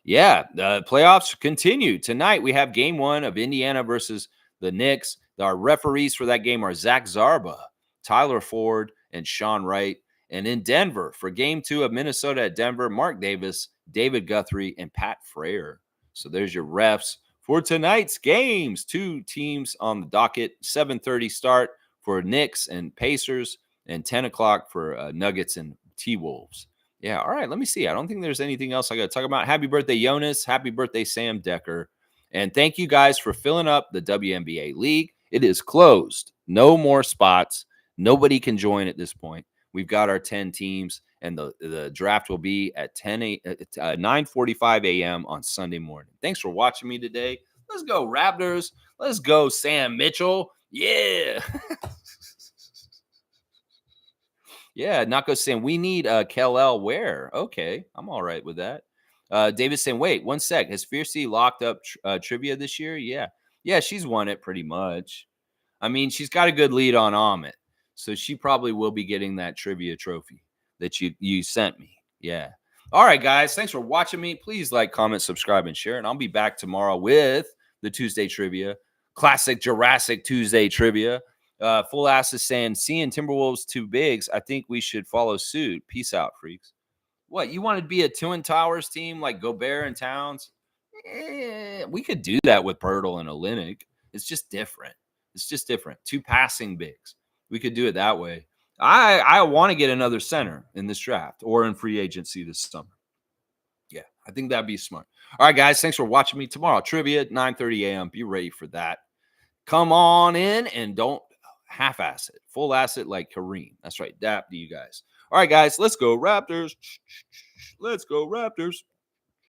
Yeah, the playoffs continue. Tonight, we have game one of Indiana versus the Knicks. Our referees for that game are Zach Zarba, Tyler Ford, and Sean Wright. And in Denver, for game two of Minnesota at Denver, Mark Davis, David Guthrie, and Pat Frayer. So there's your refs for tonight's games. Two teams on the docket, 7:30 start for Knicks and Pacers, and 10 o'clock for Nuggets and T-Wolves. Yeah, all right, let me see. I don't think there's anything else I got to talk about. Happy birthday, Jonas. Happy birthday, Sam Decker. And thank you guys for filling up the WNBA League. It is closed. No more spots. Nobody can join at this point. We've got our 10 teams, and the draft will be at 9:45 a.m. on Sunday morning. Thanks for watching me today. Let's go, Raptors. Let's go, Sam Mitchell. Yeah. Yeah, Nako saying we need Kel-El Ware. Okay, I'm all right with that. David saying, wait, one sec. Has Fiercey locked up trivia this year? Yeah, she's won it pretty much. I mean, she's got a good lead on Amit, so she probably will be getting that trivia trophy that you sent me. Yeah. All right, guys. Thanks for watching me. Please like, comment, subscribe, and share. And I'll be back tomorrow with the Tuesday trivia, classic Jurassic Tuesday trivia. Full Ass is saying, seeing Timberwolves two bigs, I think we should follow suit. Peace out, freaks. What, you want to be a Twin Towers team like Gobert and Towns? We could do that with Pirtle and Olynyk. It's just different. Two passing bigs. We could do it that way. I want to get another center in this draft or in free agency this summer. Yeah, I think that'd be smart. All right, guys. Thanks for watching me tomorrow. Trivia at 9:30 a.m. Be ready for that. Come on in and don't half-ass it. Full ass it like Kareem. That's right. Dap to you guys. All right, guys. Let's go Raptors. Let's go Raptors.